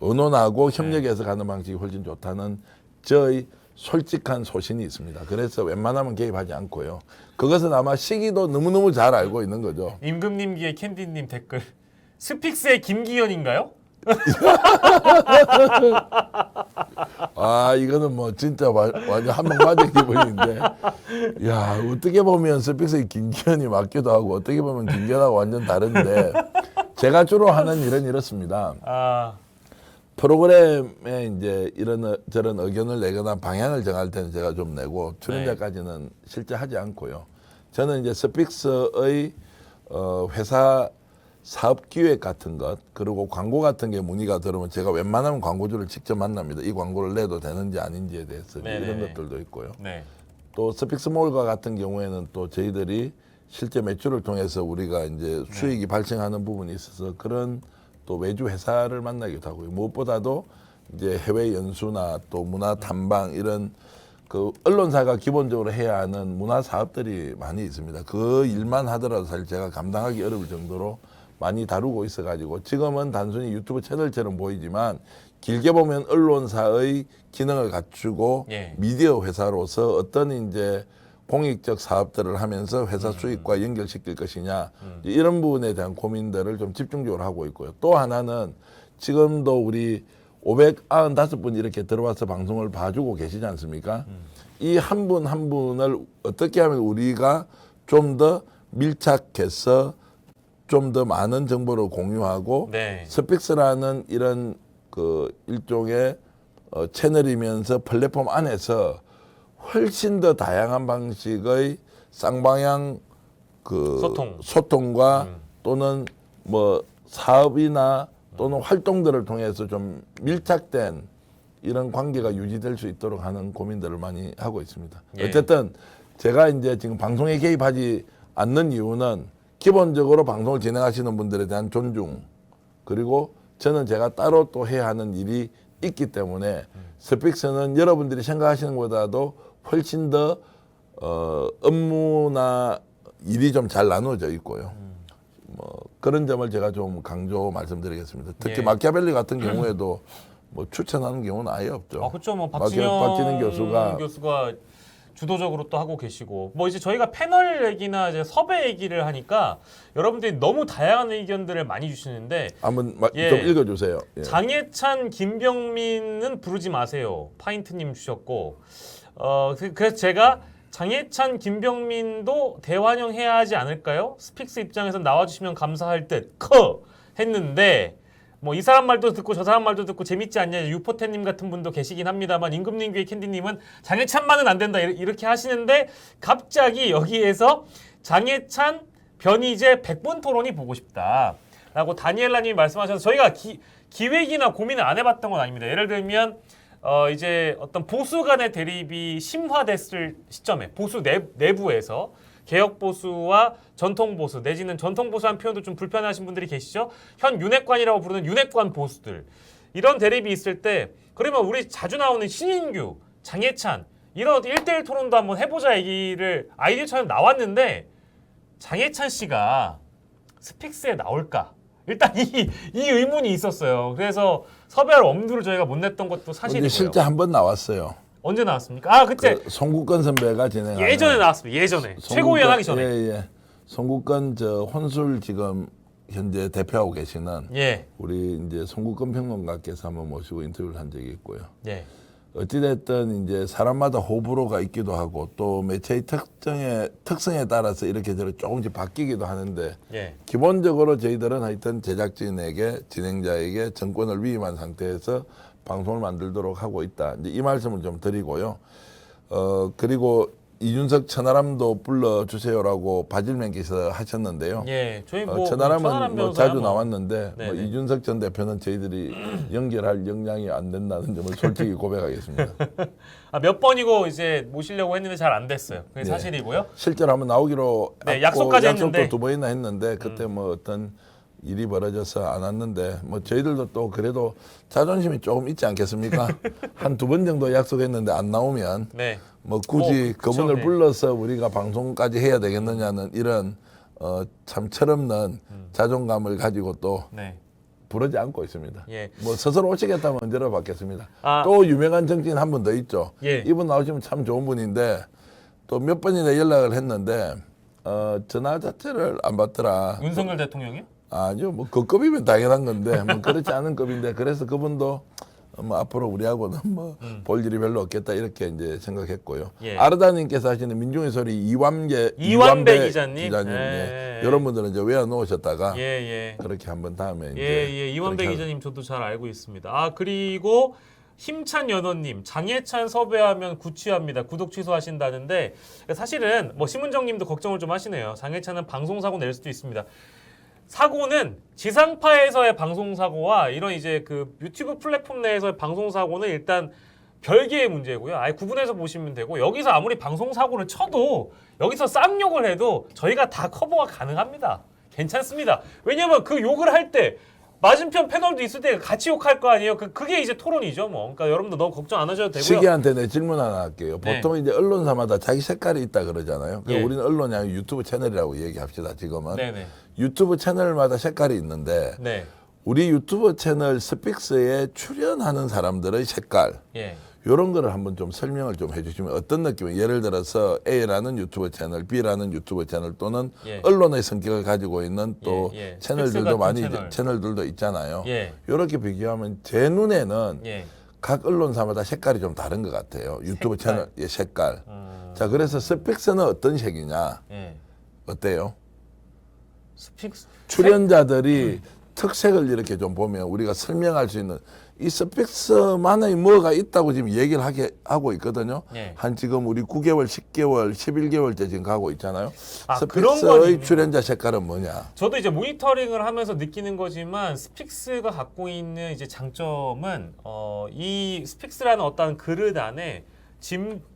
의논하고 협력해서 가는 방식이 훨씬 좋다는 저의 솔직한 소신이 있습니다. 그래서 웬만하면 개입하지 않고요. 그것은 아마 시기도 너무너무 잘 알고 있는 거죠. 임금님기의 캔디님 댓글. 스픽스의 김기현인가요? 이거는 뭐 진짜 완전 한방 맞은 기분인데 야 어떻게 보면 스픽스의 김기현이 맞기도 하고 어떻게 보면 김기현하고 완전 다른데 제가 주로 하는 일은 이렇습니다. 프로그램에 이제 이런 저런 의견을 내거나 방향을 정할 때는 제가 좀 내고 출연자까지는 실제 하지 않고요. 저는 이제 스픽스의 회사 사업 기획 같은 것 그리고 광고 같은 게 문의가 들어오면 제가 웬만하면 광고주를 직접 만납니다. 이 광고를 내도 되는지 아닌지에 대해서 이런 것들도 있고요. 네. 또 스픽스몰과 같은 경우에는 또 저희들이 실제 매출을 통해서 우리가 이제 수익이 발생하는 부분이 있어서 그런 또 외주 회사를 만나기도 하고요. 무엇보다도 이제 해외 연수나 또 문화 탐방 이런 그 언론사가 기본적으로 해야 하는 문화 사업들이 많이 있습니다. 그 일만 하더라도 사실 제가 감당하기 어려울 정도로 많이 다루고 있어가지고 지금은 단순히 유튜브 채널처럼 보이지만 길게 보면 언론사의 기능을 갖추고 미디어 회사로서 어떤 이제 공익적 사업들을 하면서 회사 수익과 연결시킬 것이냐 이런 부분에 대한 고민들을 좀 집중적으로 하고 있고요. 또 하나는 지금도 우리 595분 이렇게 들어와서 방송을 봐주고 계시지 않습니까? 이 한 분 한 분을 어떻게 하면 우리가 좀 더 밀착해서 좀 더 많은 정보를 공유하고 스픽스라는 이런 그 일종의 채널이면서 플랫폼 안에서 훨씬 더 다양한 방식의 쌍방향 그 소통과 또는 뭐 사업이나 또는 활동들을 통해서 좀 밀착된 이런 관계가 유지될 수 있도록 하는 고민들을 많이 하고 있습니다. 어쨌든 제가 이제 지금 방송에 개입하지 않는 이유는 기본적으로 방송을 진행하시는 분들에 대한 존중 그리고 저는 제가 따로 또 해야 하는 일이 있기 때문에 스픽스는 여러분들이 생각하시는 것보다도 훨씬 더 업무나 일이 좀 잘 나누어져 있고요. 뭐 그런 점을 제가 좀 강조 말씀드리겠습니다. 특히 마키아벨리 같은 경우에도 뭐 추천하는 경우는 아예 없죠. 그렇죠. 뭐 박진영 교수가 주도적으로 또 하고 계시고 뭐 이제 저희가 패널 얘기나 이제 섭외 얘기를 하니까 여러분들이 너무 다양한 의견들을 많이 주시는데 한번 좀 읽어주세요. 장예찬, 김병민은 부르지 마세요. 파인트님 주셨고 그래서 제가 장해찬, 김병민도 대환영해야 하지 않을까요? 스픽스 입장에서 나와주시면 감사할 듯 했는데 뭐 이 사람 말도 듣고 저 사람 말도 듣고 재밌지 않냐 유포태님 같은 분도 계시긴 합니다만 임금님교의 캔디님은 장해찬만은 안 된다 이렇게 하시는데 갑자기 여기에서 장해찬, 변희재 100분 토론이 보고 싶다라고 다니엘라님이 말씀하셔서 저희가 기획이나 고민을 안 해봤던 건 아닙니다. 예를 들면 이제 어떤 보수 간의 대립이 심화됐을 시점에 보수 내부에서 개혁 보수와 전통 보수 내지는 전통 보수한 표현도 좀 불편하신 분들이 계시죠. 현 윤핵관이라고 부르는 윤핵관 보수들 이런 대립이 있을 때 그러면 우리 자주 나오는 신인규, 장해찬 이런 1대1 토론도 한번 해보자 얘기를 아이디어처럼 나왔는데 장해찬 씨가 스픽스에 나올까? 일단 이 의문이 있었어요. 그래서 섭외할 엄두를 저희가 못 냈던 것도 사실이고요. 실제 한 번 나왔어요. 언제 나왔습니까? 그때 송국건 선배가 진행하는 예전에 나왔습니다. 예전에 최고위원 하기 전에. 예. 송국건 혼술 지금 현재 대표하고 계시는 우리 이제 송국건 평론가께서 한번 모시고 인터뷰를 한 적이 있고요. 어찌됐든 이제 사람마다 호불호가 있기도 하고 또 매체의 특성에 따라서 이렇게 저렇게 조금씩 바뀌기도 하는데 기본적으로 저희들은 하여튼 제작진에게 진행자에게 정권을 위임한 상태에서 방송을 만들도록 하고 있다. 이제 이 말씀을 좀 드리고요. 그리고 이준석 천하람도 불러주세요라고 바질맨께서 하셨는데요. 저희 천하람은 자주 나왔는데 이준석 전 대표는 저희들이 연결할 역량이 안 된다는 점을 솔직히 고백하겠습니다. 몇 번이고 이제 모시려고 했는데 잘 안 됐어요. 그게 사실이고요. 실제로 한번 나오기로 약속까지 했는데 약속도 2번이나 했는데 그때 뭐 어떤 일이 벌어져서 안 왔는데 뭐 저희들도 또 그래도 자존심이 조금 있지 않겠습니까? 한 2번 정도 약속했는데 안 나오면 뭐 굳이 그분을 불러서 우리가 방송까지 해야 되겠느냐는 이런 참 철없는 자존감을 가지고 또 부르지 않고 있습니다. 뭐 스스로 오시겠다면 언제나 받겠습니다. 또 유명한 정치인 한 분 더 있죠. 이분 나오시면 참 좋은 분인데 또 몇 번이나 연락을 했는데 전화 자체를 안 받더라. 윤석열 대통령이요? 아니요, 뭐 그 급이면 당연한 건데 뭐 그렇지 않은 급인데 그래서 그분도 뭐 앞으로 우리하고는 뭐 볼 일이 별로 없겠다 이렇게 이제 생각했고요. 아르다님께서 하시는 민중의 소리 이완배 기자님 이런 분들은 이제 외워놓으셨다가 그렇게 한번 다음에 이제 이완배 기자님 저도 잘 알고 있습니다. 그리고 힘찬 연호님 장해찬 섭외하면 구취합니다. 구독 취소하신다는데 사실은 뭐 심은정님도 걱정을 좀 하시네요. 장해찬은 방송사고 낼 수도 있습니다. 사고는 지상파에서의 방송사고와 이런 이제 그 유튜브 플랫폼 내에서의 방송사고는 일단 별개의 문제고요. 아예 구분해서 보시면 되고 여기서 아무리 방송사고를 쳐도 여기서 쌍욕을 해도 저희가 다 커버가 가능합니다. 괜찮습니다. 왜냐면 그 욕을 할 때 맞은편 패널도 있을 때 같이 욕할 거 아니에요. 그게 이제 토론이죠, 뭐. 그러니까 여러분들 너무 걱정 안 하셔도 되고요. 시기한테 내 질문 하나 할게요. 보통 이제 언론사마다 자기 색깔이 있다 그러잖아요. 우리는 언론이 아니고 유튜브 채널이라고 얘기합시다. 지금은 유튜브 채널마다 색깔이 있는데 우리 유튜브 채널 스픽스에 출연하는 사람들의 색깔 이런 거를 한번 좀 설명을 좀 해주시면 어떤 느낌이에요? 예를 들어서 A라는 유튜브 채널, B라는 유튜브 채널 또는 언론의 성격을 가지고 있는 또 채널들도 채널들도 있잖아요. 이렇게 비교하면 제 눈에는 각 언론사마다 색깔이 좀 다른 것 같아요. 유튜브 채널 색깔. 자, 그래서 스픽스는 어떤 색이냐? 어때요? 스픽스 출연자들이 특색을 이렇게 좀 보면 우리가 설명할 수 있는 이 스픽스만의 뭐가 있다고 지금 얘기를 하고 있거든요. 한 지금 우리 9개월, 10개월, 11개월째 지금 가고 있잖아요. 스픽스의 출연자 색깔은 뭐냐? 저도 이제 모니터링을 하면서 느끼는 거지만 스픽스가 갖고 있는 이제 장점은 이 스픽스라는 어떤 그릇 안에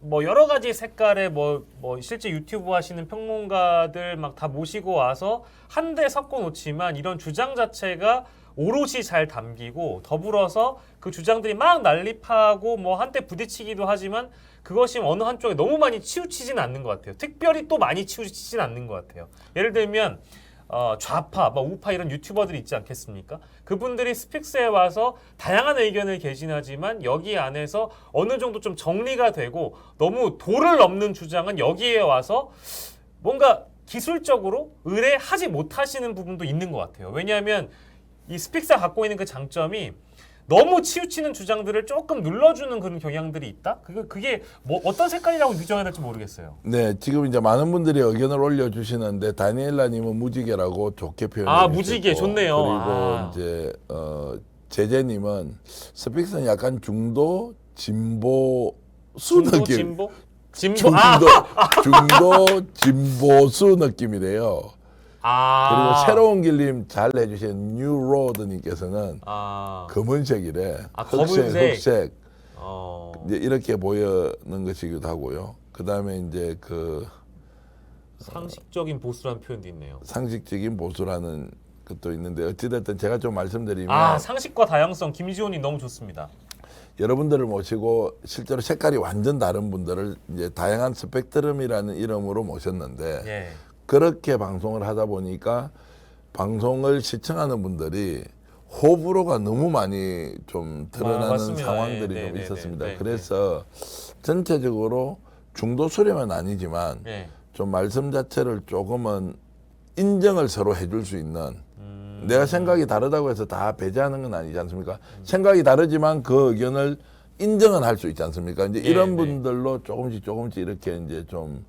뭐 여러 가지 색깔의 뭐 실제 유튜브 하시는 평론가들 막 다 모시고 와서 한데 섞어 놓지만 이런 주장 자체가 오롯이 잘 담기고 더불어서 그 주장들이 막 난립하고 뭐 한때 부딪히기도 하지만 그것이 어느 한쪽에 너무 많이 치우치진 않는 것 같아요. 특별히 또 많이 치우치진 않는 것 같아요. 예를 들면 좌파, 우파 이런 유튜버들이 있지 않겠습니까? 그분들이 스픽스에 와서 다양한 의견을 개진하지만 여기 안에서 어느 정도 좀 정리가 되고 너무 도를 넘는 주장은 여기에 와서 뭔가 기술적으로 의뢰하지 못하시는 부분도 있는 것 같아요. 왜냐하면 이 스픽스가 갖고 있는 그 장점이 너무 치우치는 주장들을 조금 눌러주는 그런 경향들이 있다. 그게 뭐 어떤 색깔이라고 규정해야 될지 모르겠어요. 네, 지금 이제 많은 분들이 의견을 올려주시는데 다니엘라님은 무지개라고 좋게 표현해 주셨고, 무지개 좋네요. 그리고 이제 제재님은 스픽스는 약간 중도 진보수 중도 느낌, 진보? 중도 진보수 느낌이래요. 그리고 새로운 길님 잘 해주신 뉴로드님께서는 검은색이래. 검은색. 흑색. 이제 이렇게 보이는 것이기도 하고요. 그 다음에 이제 상식적인 보수라는 표현도 있네요. 상식적인 보수라는 것도 있는데 어찌됐든 제가 좀 말씀드리면 상식과 다양성 김지훈이 너무 좋습니다. 여러분들을 모시고 실제로 색깔이 완전 다른 분들을 이제 다양한 스펙트럼이라는 이름으로 모셨는데 예. 그렇게 방송을 하다 보니까 방송을 시청하는 분들이 호불호가 너무 많이 좀 드러나는 맞습니다. 상황들이 네, 좀 네, 있었습니다. 네, 네, 그래서 전체적으로 중도 수렴은 아니지만 좀 말씀 자체를 조금은 인정을 서로 해줄 수 있는 내가 생각이 다르다고 해서 다 배제하는 건 아니지 않습니까? 생각이 다르지만 그 의견을 인정은 할 수 있지 않습니까? 이제 이런 분들로 조금씩 이렇게 이제 좀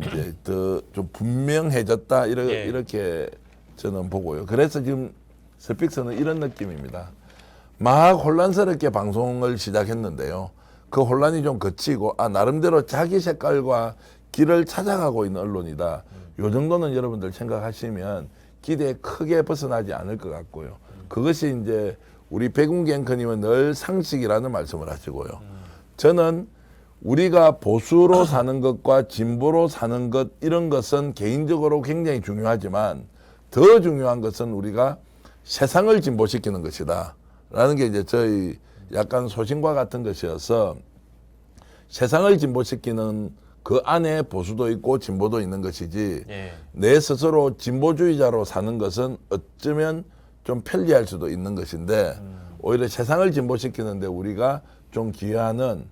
이제 더 좀 분명해졌다 이렇게 저는 보고요. 그래서 지금 스픽스는 이런 느낌입니다. 막 혼란스럽게 방송을 시작했는데요. 그 혼란이 좀 거치고 나름대로 자기 색깔과 길을 찾아가고 있는 언론이다. 요 정도는 여러분들 생각하시면 기대에 크게 벗어나지 않을 것 같고요. 그것이 이제 우리 백운기 앵커님은 늘 상식이라는 말씀을 하시고요. 저는 우리가 보수로 사는 것과 진보로 사는 것 이런 것은 개인적으로 굉장히 중요하지만 더 중요한 것은 우리가 세상을 진보시키는 것이다 라는 게 이제 저희 약간 소신과 같은 것이어서 세상을 진보시키는 그 안에 보수도 있고 진보도 있는 것이지 내 스스로 진보주의자로 사는 것은 어쩌면 좀 편리할 수도 있는 것인데 오히려 세상을 진보시키는데 우리가 좀 기여하는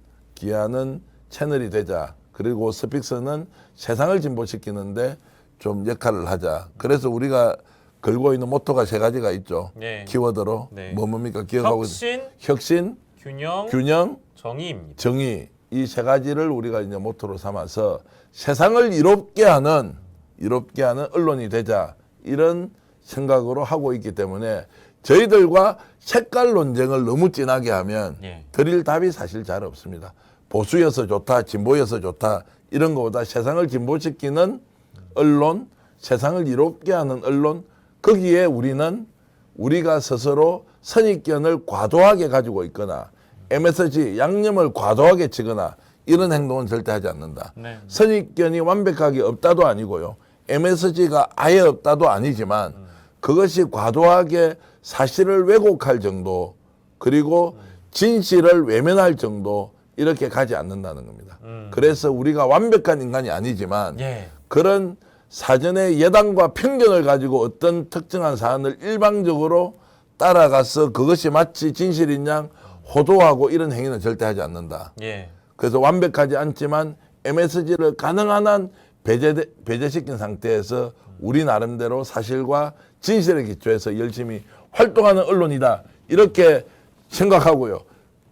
채널이 되자. 그리고 스픽스는 세상을 진보시키는데 좀 역할을 하자. 그래서 우리가 걸고 있는 모토가 세 가지가 있죠. 키워드로 뭡니까? 기억하고 혁신, 균형, 정의. 이 세 가지를 우리가 이제 모토로 삼아서 세상을 이롭게 하는 언론이 되자. 이런 생각으로 하고 있기 때문에 저희들과 색깔 논쟁을 너무 진하게 하면 드릴 답이 사실 잘 없습니다. 보수여서 좋다, 진보여서 좋다 이런 것보다 세상을 진보시키는 언론, 세상을 이롭게 하는 언론 거기에 우리가 스스로 선입견을 과도하게 가지고 있거나 MSG 양념을 과도하게 치거나 이런 행동은 절대 하지 않는다. 선입견이 완벽하게 없다도 아니고요. MSG가 아예 없다도 아니지만 그것이 과도하게 사실을 왜곡할 정도 그리고 진실을 외면할 정도 이렇게 가지 않는다는 겁니다. 그래서 우리가 완벽한 인간이 아니지만 그런 사전에 예단과 편견을 가지고 어떤 특정한 사안을 일방적으로 따라가서 그것이 마치 진실인 양 호도하고 이런 행위는 절대 하지 않는다. 그래서 완벽하지 않지만 MSG를 가능한 한 배제시킨 상태에서 우리 나름대로 사실과 진실에 기초해서 열심히 활동하는 언론이다. 이렇게 생각하고요.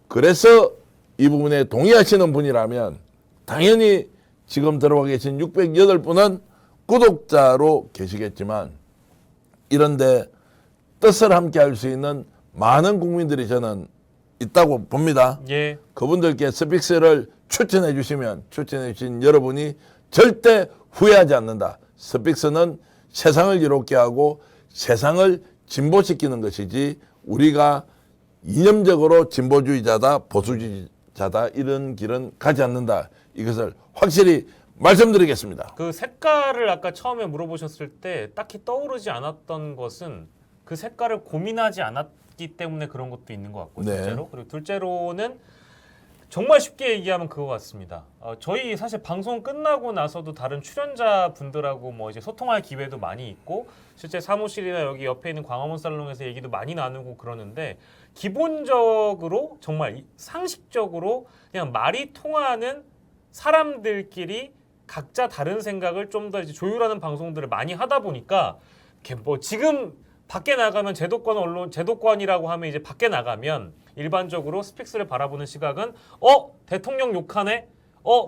그래서 이 부분에 동의하시는 분이라면 당연히 지금 들어와 계신 608분은 구독자로 계시겠지만 이런데 뜻을 함께 할 수 있는 많은 국민들이 저는 있다고 봅니다. 그분들께 스픽스를 추천해 주신 여러분이 절대 후회하지 않는다. 스픽스는 세상을 이롭게 하고 세상을 진보시키는 것이지 우리가 이념적으로 진보주의자다, 보수주의자다 이런 길은 가지 않는다. 이것을 확실히 말씀드리겠습니다. 그 색깔을 아까 처음에 물어보셨을 때 딱히 떠오르지 않았던 것은 그 색깔을 고민하지 않았기 때문에 그런 것도 있는 것 같고 둘째로 그리고 둘째로는 정말 쉽게 얘기하면 그거 같습니다. 저희 사실 방송 끝나고 나서도 다른 출연자 분들하고 뭐 이제 소통할 기회도 많이 있고 실제 사무실이나 여기 옆에 있는 광화문 살롱에서 얘기도 많이 나누고 그러는데 기본적으로 정말 상식적으로 그냥 말이 통하는 사람들끼리 각자 다른 생각을 좀 더 조율하는 방송들을 많이 하다 보니까 뭐 지금 밖에 나가면 제도권 언론, 제도권이라고 하면 이제 밖에 나가면 일반적으로 스픽스를 바라보는 시각은 대통령 욕하네,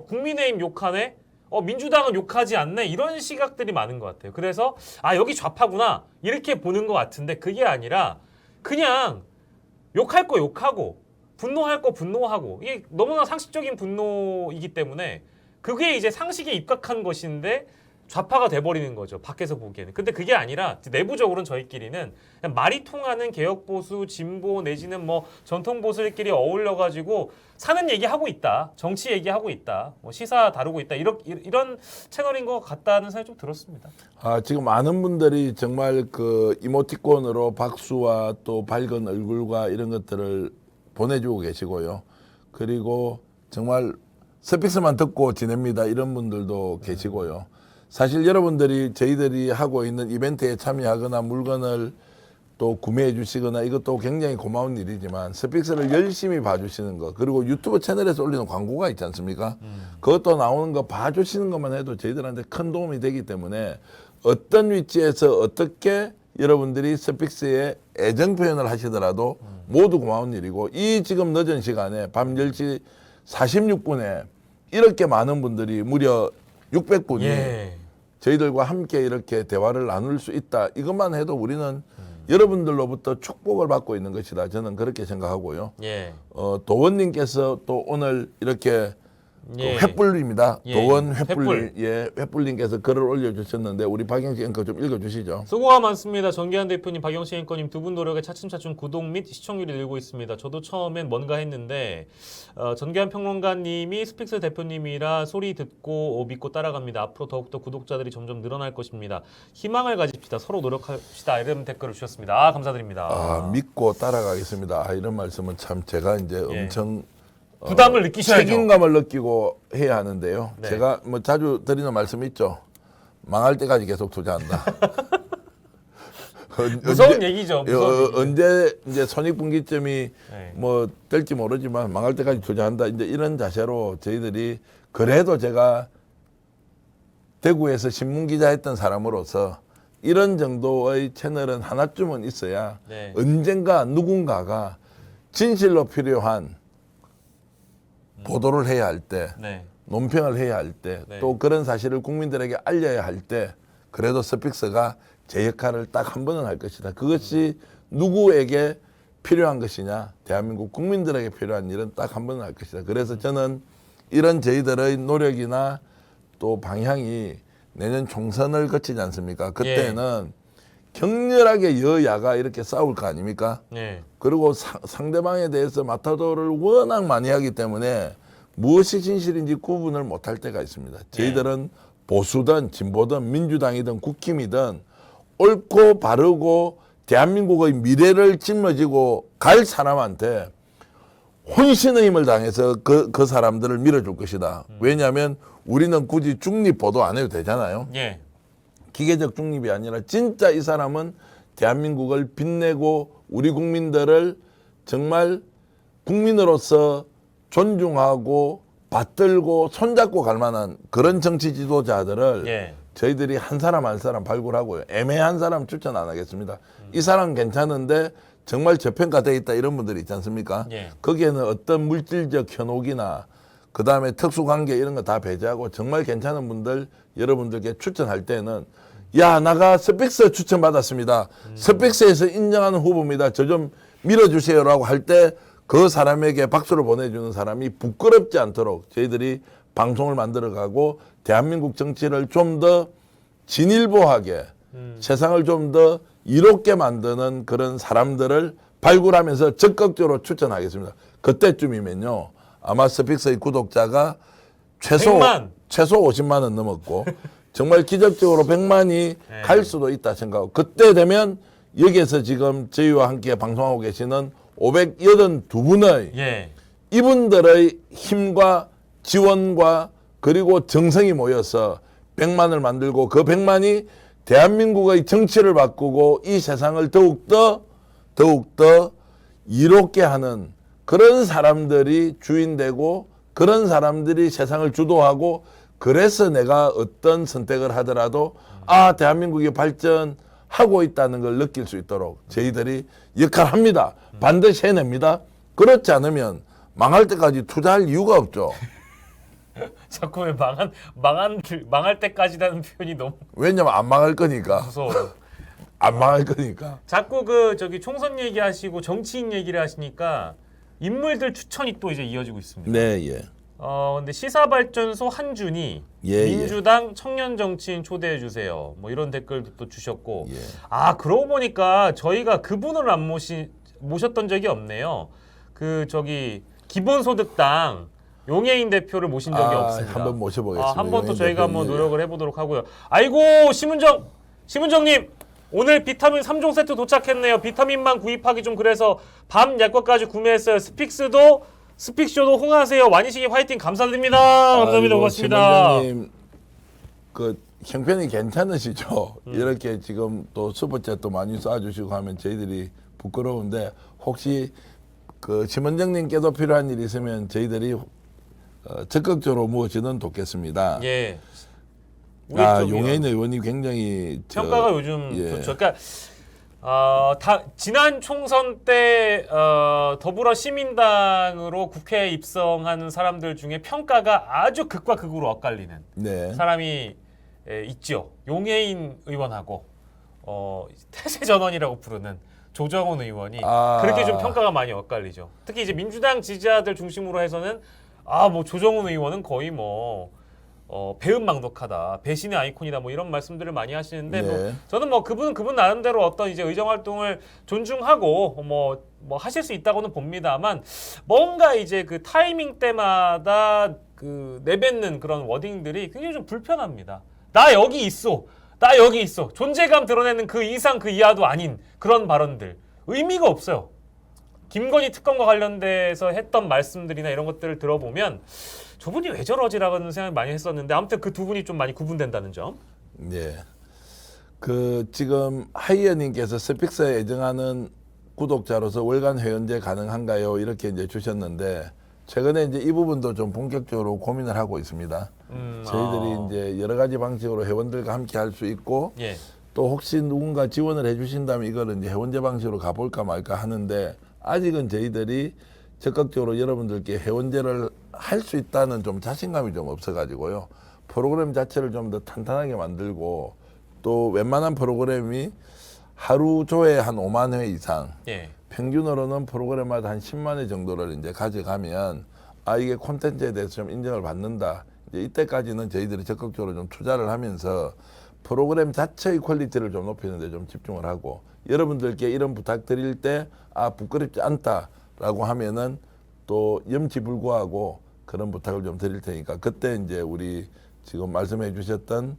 국민의힘 욕하네, 민주당은 욕하지 않네, 이런 시각들이 많은 것 같아요. 그래서 여기 좌파구나 이렇게 보는 것 같은데 그게 아니라 그냥 욕할 거 욕하고 분노할 거 분노하고, 이게 너무나 상식적인 분노이기 때문에 그게 이제 상식에 입각한 것인데 좌파가 돼버리는 거죠, 밖에서 보기에는. 근데 그게 아니라 내부적으로는 저희끼리는 그냥 말이 통하는 개혁보수, 진보 내지는 뭐 전통보수들끼리 어울려가지고 사는 얘기하고 있다, 정치 얘기하고 있다, 뭐 시사 다루고 있다, 이런 채널인 것 같다는 생각이 좀 들었습니다. 지금 많은 분들이 정말 그 이모티콘으로 박수와 또 밝은 얼굴과 이런 것들을 보내주고 계시고요. 그리고 정말 스픽스만 듣고 지냅니다, 이런 분들도 계시고요. 사실 여러분들이 저희들이 하고 있는 이벤트에 참여하거나 물건을 또 구매해 주시거나 이것도 굉장히 고마운 일이지만 스픽스를 열심히 봐주시는 거, 그리고 유튜브 채널에서 올리는 광고가 있지 않습니까? 그것도 나오는 거 봐주시는 것만 해도 저희들한테 큰 도움이 되기 때문에 어떤 위치에서 어떻게 여러분들이 스픽스에 애정 표현을 하시더라도 모두 고마운 일이고, 이 지금 늦은 시간에 밤 10시 46분에 이렇게 많은 분들이 무려 600분이 저희들과 함께 이렇게 대화를 나눌 수 있다, 이것만 해도 우리는 여러분들로부터 축복을 받고 있는 것이다, 저는 그렇게 생각하고요. 도원님께서 또 오늘 이렇게 횃불입니다. 도원 횃불, 횃불님께서 글을 올려주셨는데 우리 박영식 앵커 좀 읽어주시죠. 수고가 많습니다. 정기환 대표님, 박영식 앵커님 두 분 노력에 차츰차츰 구독 및 시청률이 늘고 있습니다. 저도 처음엔 뭔가 했는데 정기환 평론가님이 스픽스 대표님이라 소리 듣고 믿고 따라갑니다. 앞으로 더욱더 구독자들이 점점 늘어날 것입니다. 희망을 가집시다. 서로 노력합시다. 이런 댓글을 주셨습니다. 감사드립니다. 믿고 따라가겠습니다. 이런 말씀은 참 제가 이제 엄청 부담을 느끼셔야죠. 책임감을 느끼고 해야 하는데요. 네. 제가 뭐 자주 드리는 말씀이 있죠. 망할 때까지 계속 투자한다. 무서운 얘기죠. 언제 이제 손익분기점이 뭐 될지 모르지만 망할 때까지 투자한다, 이제 이런 자세로 저희들이, 그래도 제가 대구에서 신문기자 했던 사람으로서 이런 정도의 채널은 하나쯤은 있어야 언젠가 누군가가 진실로 필요한 보도를 해야 할 때, 논평을 해야 할 때, 또 그런 사실을 국민들에게 알려야 할 때, 그래도 스픽스가 제 역할을 딱 한 번은 할 것이다. 그것이 누구에게 필요한 것이냐, 대한민국 국민들에게 필요한 일은 딱 한 번은 할 것이다. 그래서 저는 이런 저희들의 노력이나 또 방향이 내년 총선을 거치지 않습니까? 그때는 격렬하게 여야가 이렇게 싸울 거 아닙니까? 그리고 상대방에 대해서 마타도를 워낙 많이 하기 때문에 무엇이 진실인지 구분을 못할 때가 있습니다. 저희들은 보수든 진보든 민주당이든 국힘이든 옳고 바르고 대한민국의 미래를 짊어지고 갈 사람한테 혼신의 힘을 당해서 그 사람들을 밀어줄 것이다. 왜냐하면 우리는 굳이 중립 보도 안 해도 되잖아요. 기계적 중립이 아니라 진짜 이 사람은 대한민국을 빛내고 우리 국민들을 정말 국민으로서 존중하고 받들고 손잡고 갈 만한 그런 정치 지도자들을 저희들이 한 사람 한 사람 발굴하고요. 애매한 사람 추천 안 하겠습니다. 이 사람 괜찮은데 정말 저평가되어 있다, 이런 분들이 있지 않습니까? 거기에는 어떤 물질적 현혹이나 그 다음에 특수관계 이런 거 다 배제하고 정말 괜찮은 분들 여러분들께 추천할 때는, 야, 나가 스픽스 추천받았습니다. 스픽스에서 인정하는 후보입니다. 저 좀 밀어주세요라고 할 때 그 사람에게 박수를 보내주는 사람이 부끄럽지 않도록 저희들이 방송을 만들어가고 대한민국 정치를 좀 더 진일보하게, 세상을 좀 더 이롭게 만드는 그런 사람들을 발굴하면서 적극적으로 추천하겠습니다. 그때쯤이면요, 아마 스픽스의 구독자가 최소 50만 원 넘었고 정말 기적적으로 100만이 갈 수도 있다 생각하고, 그때 되면 여기에서 지금 저희와 함께 방송하고 계시는 582분의 이분들의 힘과 지원과 그리고 정성이 모여서 100만을 만들고 그 100만이 대한민국의 정치를 바꾸고 이 세상을 더욱더 이롭게 하는 그런 사람들이 주인되고, 그런 사람들이 세상을 주도하고, 그래서 내가 어떤 선택을 하더라도 대한민국이 하고 있다는 걸 느낄 수 있도록 저희들이 역할을 합니다. 반드시 해냅니다. 그렇지 않으면 망할 때까지 투자할 이유가 없죠. 자꾸 왜 망할 때까지라는 표현이 너무 왜냐면 안 망할 거니까. 무서워요. 안 망할 거니까. 자꾸 저기 총선 얘기하시고 정치인 얘기를 하시니까 인물들 추천이 또 이제 이어지고 있습니다. 네, 예. 근데 시사발전소 한준이 예, 민주당 청년 정치인 초대해 주세요. 뭐 이런 댓글도 또 주셨고. 예. 그러고 보니까 저희가 그분을 안 모셨던 적이 없네요. 저기 기본소득당 용해인 대표를 모신 적이 없습니다. 한번 모셔보겠습니다. 한번 또 저희가 한번 대표님. 노력을 해보도록 하고요. 아이고 심은정님 오늘 비타민 3종 세트 도착했네요. 비타민만 구입하기 좀 그래서 밤 약과까지 구매했어요. 스픽쇼도 홍하세요. 완희식이 화이팅 감사드립니다. 감사합니다. 고맙습니다. 심원장님 그 형편이 괜찮으시죠? 이렇게 지금 또 슈퍼챗도 많이 쏴주시고 하면 저희들이 부끄러운데 혹시 그 심원장님께도 필요한 일이 있으면 저희들이 적극적으로 무엇이든 돕겠습니다. 예. 용해인 의원이 굉장히 평가가 요즘 예. 좋죠. 그러니까 지난 총선 때 더불어 시민당으로 국회에 입성하는 사람들 중에 평가가 아주 극과 극으로 엇갈리는 네. 사람이 있죠. 용해인 의원하고 태세 전원이라고 부르는 조정훈 의원이 그렇게 좀 평가가 많이 엇갈리죠. 특히 이제 민주당 지지자들 중심으로 해서는 뭐 조정훈 의원은 거의 배은망덕하다, 배신의 아이콘이다, 뭐 이런 말씀들을 많이 하시는데, 네. 저는 그분 나름대로 어떤 이제 의정 활동을 존중하고 뭐 하실 수 있다고는 봅니다만, 뭔가 이제 그 타이밍 때마다 내뱉는 그런 워딩들이 굉장히 좀 불편합니다. 나 여기 있어, 존재감 드러내는 그 이상 그 이하도 아닌 그런 발언들 의미가 없어요. 김건희 특검과 관련돼서 했던 말씀들이나 이런 것들을 들어보면 저분이 왜 저러지라는 생각을 많이 했었는데 아무튼 그 두 분이 좀 많이 구분된다는 점. 네. 지금 하이어님께서 스픽스에 애정하는 구독자로서 월간 회원제 가능한가요? 이렇게 이제 주셨는데 최근에 이제 이 부분도 좀 본격적으로 고민을 하고 있습니다. 저희들이 이제 여러 가지 방식으로 회원들과 함께 할 수 있고 예. 또 혹시 누군가 지원을 해주신다면 이거를 이제 회원제 방식으로 가볼까 말까 하는데 아직은 저희들이 적극적으로 여러분들께 회원제를 할 수 있다는 좀 자신감이 좀 없어가지고요. 프로그램 자체를 좀 더 탄탄하게 만들고 또 웬만한 프로그램이 하루 조회 한 5만 회 이상 예. 평균으로는 프로그램마다 한 10만 회 정도를 이제 가져가면 이게 콘텐츠에 대해서 좀 인정을 받는다. 이제 이때까지는 저희들이 적극적으로 좀 투자를 하면서 프로그램 자체의 퀄리티를 좀 높이는 데 좀 집중을 하고 여러분들께 이런 부탁 드릴 때 부끄럽지 않다라고 하면은 또 염치불구하고 그런 부탁을 좀 드릴 테니까 그때 이제 우리 지금 말씀해 주셨던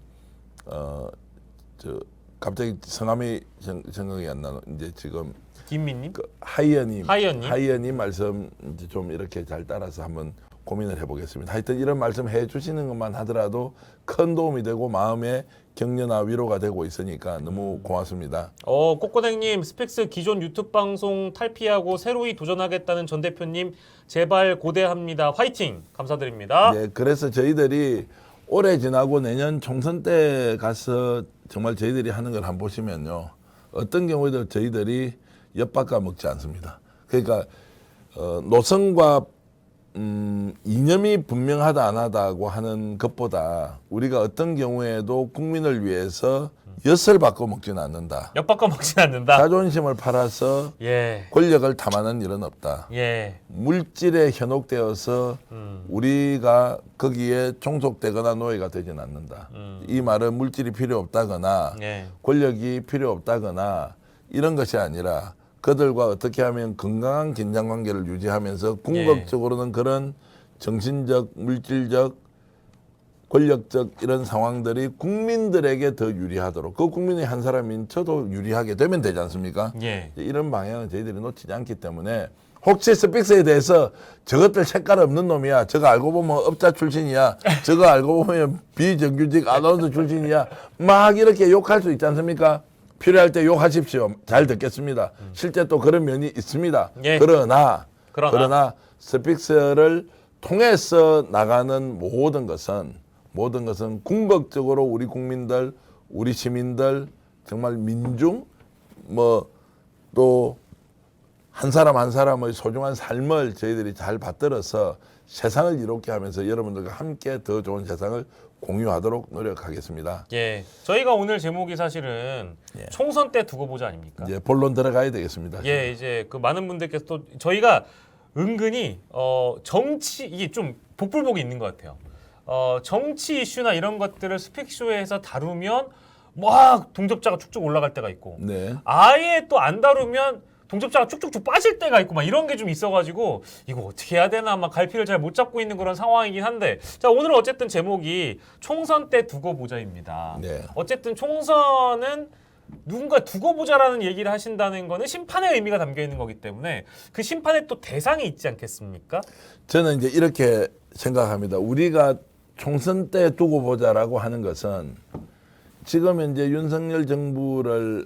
갑자기 성함이 생각이 안 나는 이제 지금 김민님? 하이어님 말씀 이제 좀 이렇게 잘 따라서 한번 고민을 해보겠습니다. 하여튼 이런 말씀 해주시는 것만 하더라도 큰 도움이 되고 마음의 격려나 위로가 되고 있으니까 너무 고맙습니다. 꼬꼬댕님 스펙스 기존 유튜브 방송 탈피하고 새로이 도전하겠다는 전 대표님 제발 고대합니다. 화이팅! 감사드립니다. 네, 그래서 저희들이 올해 지나고 내년 총선 때 가서 정말 저희들이 하는 걸 한번 보시면요. 어떤 경우에도 저희들이 엿바꿔 먹지 않습니다. 그러니까 노선과 이념이 분명하다 안 하다고 하는 것보다 우리가 어떤 경우에도 국민을 위해서 엿을 바꿔 먹지는 않는다. 엿 바꿔 먹진 않는다. 자존심을 팔아서 예. 권력을 탐하는 일은 없다. 예. 물질에 현혹되어서 우리가 거기에 종속되거나 노예가 되지는 않는다. 이 말은 물질이 필요 없다거나 예. 권력이 필요 없다거나 이런 것이 아니라 그들과 어떻게 하면 건강한 긴장관계를 유지하면서 궁극적으로는 그런 정신적, 물질적, 권력적 이런 상황들이 국민들에게 더 유리하도록 그 국민의 한 사람인 저도 유리하게 되면 되지 않습니까? 예. 이런 방향은 저희들이 놓치지 않기 때문에 혹시 스픽스에 대해서 저것들 색깔 없는 놈이야. 저거 알고 보면 업자 출신이야. 저거 알고 보면 비정규직 아나운서 출신이야. 막 이렇게 욕할 수 있지 않습니까? 필요할 때 욕하십시오. 잘 듣겠습니다. 실제 또 그런 면이 있습니다. 예. 그러나 스픽스를 통해서 나가는 모든 것은 궁극적으로 우리 국민들, 우리 시민들 정말 민중 뭐 또 한 사람 한 사람의 소중한 삶을 저희들이 잘 받들어서 세상을 이롭게 하면서 여러분들과 함께 더 좋은 세상을 공유하도록 노력하겠습니다. 예, 저희가 오늘 제목이 사실은 예. 총선 때 두고 보자 아닙니까? 이제 본론 들어가야 되겠습니다. 예, 이제 그 많은 분들께서 또 저희가 은근히 정치 이게 좀 복불복이 있는 것 같아요. 정치 이슈나 이런 것들을 스픽쇼에서 다루면 막 동접자가 쭉쭉 올라갈 때가 있고 네. 아예 또 안 다루면 동접자가 쭉쭉쭉 빠질 때가 있고 막 이런 게 좀 있어가지고 이거 어떻게 해야 되나 막 갈피를 잘 못 잡고 있는 그런 상황이긴 한데 자 오늘은 어쨌든 제목이 총선 때 두고 보자입니다. 네. 어쨌든 총선은 누군가 두고 보자라는 얘기를 하신다는 거는 심판의 의미가 담겨 있는 거기 때문에 그 심판에 또 대상이 있지 않겠습니까? 저는 이제 이렇게 생각합니다. 우리가 총선 때 두고 보자라고 하는 것은 지금 이제 윤석열 정부를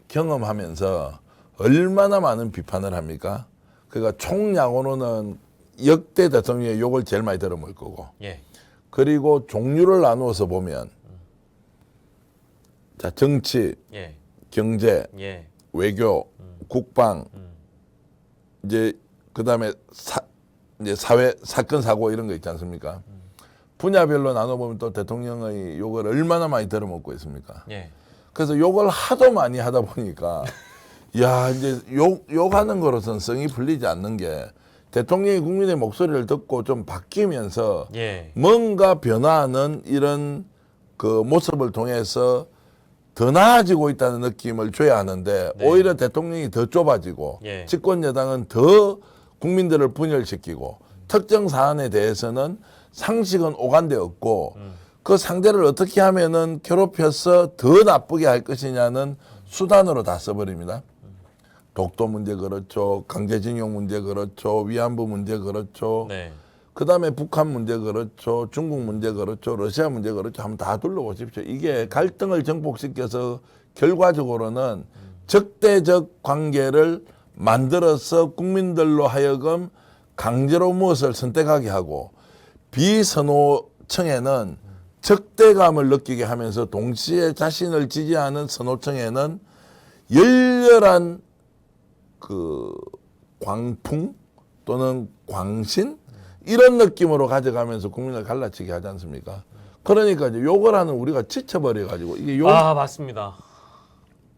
경험하면서 얼마나 많은 비판을 합니까? 그러니까 총량으로는 역대 대통령의 욕을 제일 많이 들어먹을 거고. 예. 그리고 종류를 나누어서 보면 자 정치, 예. 경제, 예. 외교, 국방, 이제 그다음에 이제 사회 사건 사고 이런 거 있지 않습니까? 분야별로 나눠보면 또 대통령의 욕을 얼마나 많이 들어먹고 있습니까? 예. 그래서 욕을 하도 많이 하다 보니까 야 이제 욕하는 거로선 성이 풀리지 않는 게 대통령이 국민의 목소리를 듣고 좀 바뀌면서 예. 뭔가 변화하는 이런 그 모습을 통해서 더 나아지고 있다는 느낌을 줘야 하는데 네. 오히려 대통령이 더 좁아지고 예. 집권 여당은 더 국민들을 분열시키고 특정 사안에 대해서는 상식은 오간데 없고 그 상대를 어떻게 하면은 괴롭혀서 더 나쁘게 할 것이냐는 수단으로 다 써버립니다. 독도 문제 그렇죠. 강제징용 문제 그렇죠. 위안부 문제 그렇죠. 네. 그다음에 북한 문제 그렇죠. 중국 문제 그렇죠. 러시아 문제 그렇죠. 한번 다 둘러보십시오. 이게 갈등을 정복시켜서 결과적으로는 적대적 관계를 만들어서 국민들로 하여금 강제로 무엇을 선택하게 하고 비선호층에는 적대감을 느끼게 하면서 동시에 자신을 지지하는 선호층에는 열렬한 그 광풍 또는 광신 이런 느낌으로 가져가면서 국민을 갈라치게 하지 않습니까? 그러니까 이제 욕을 하는 우리가 지쳐버려 가지고 이게 맞습니다.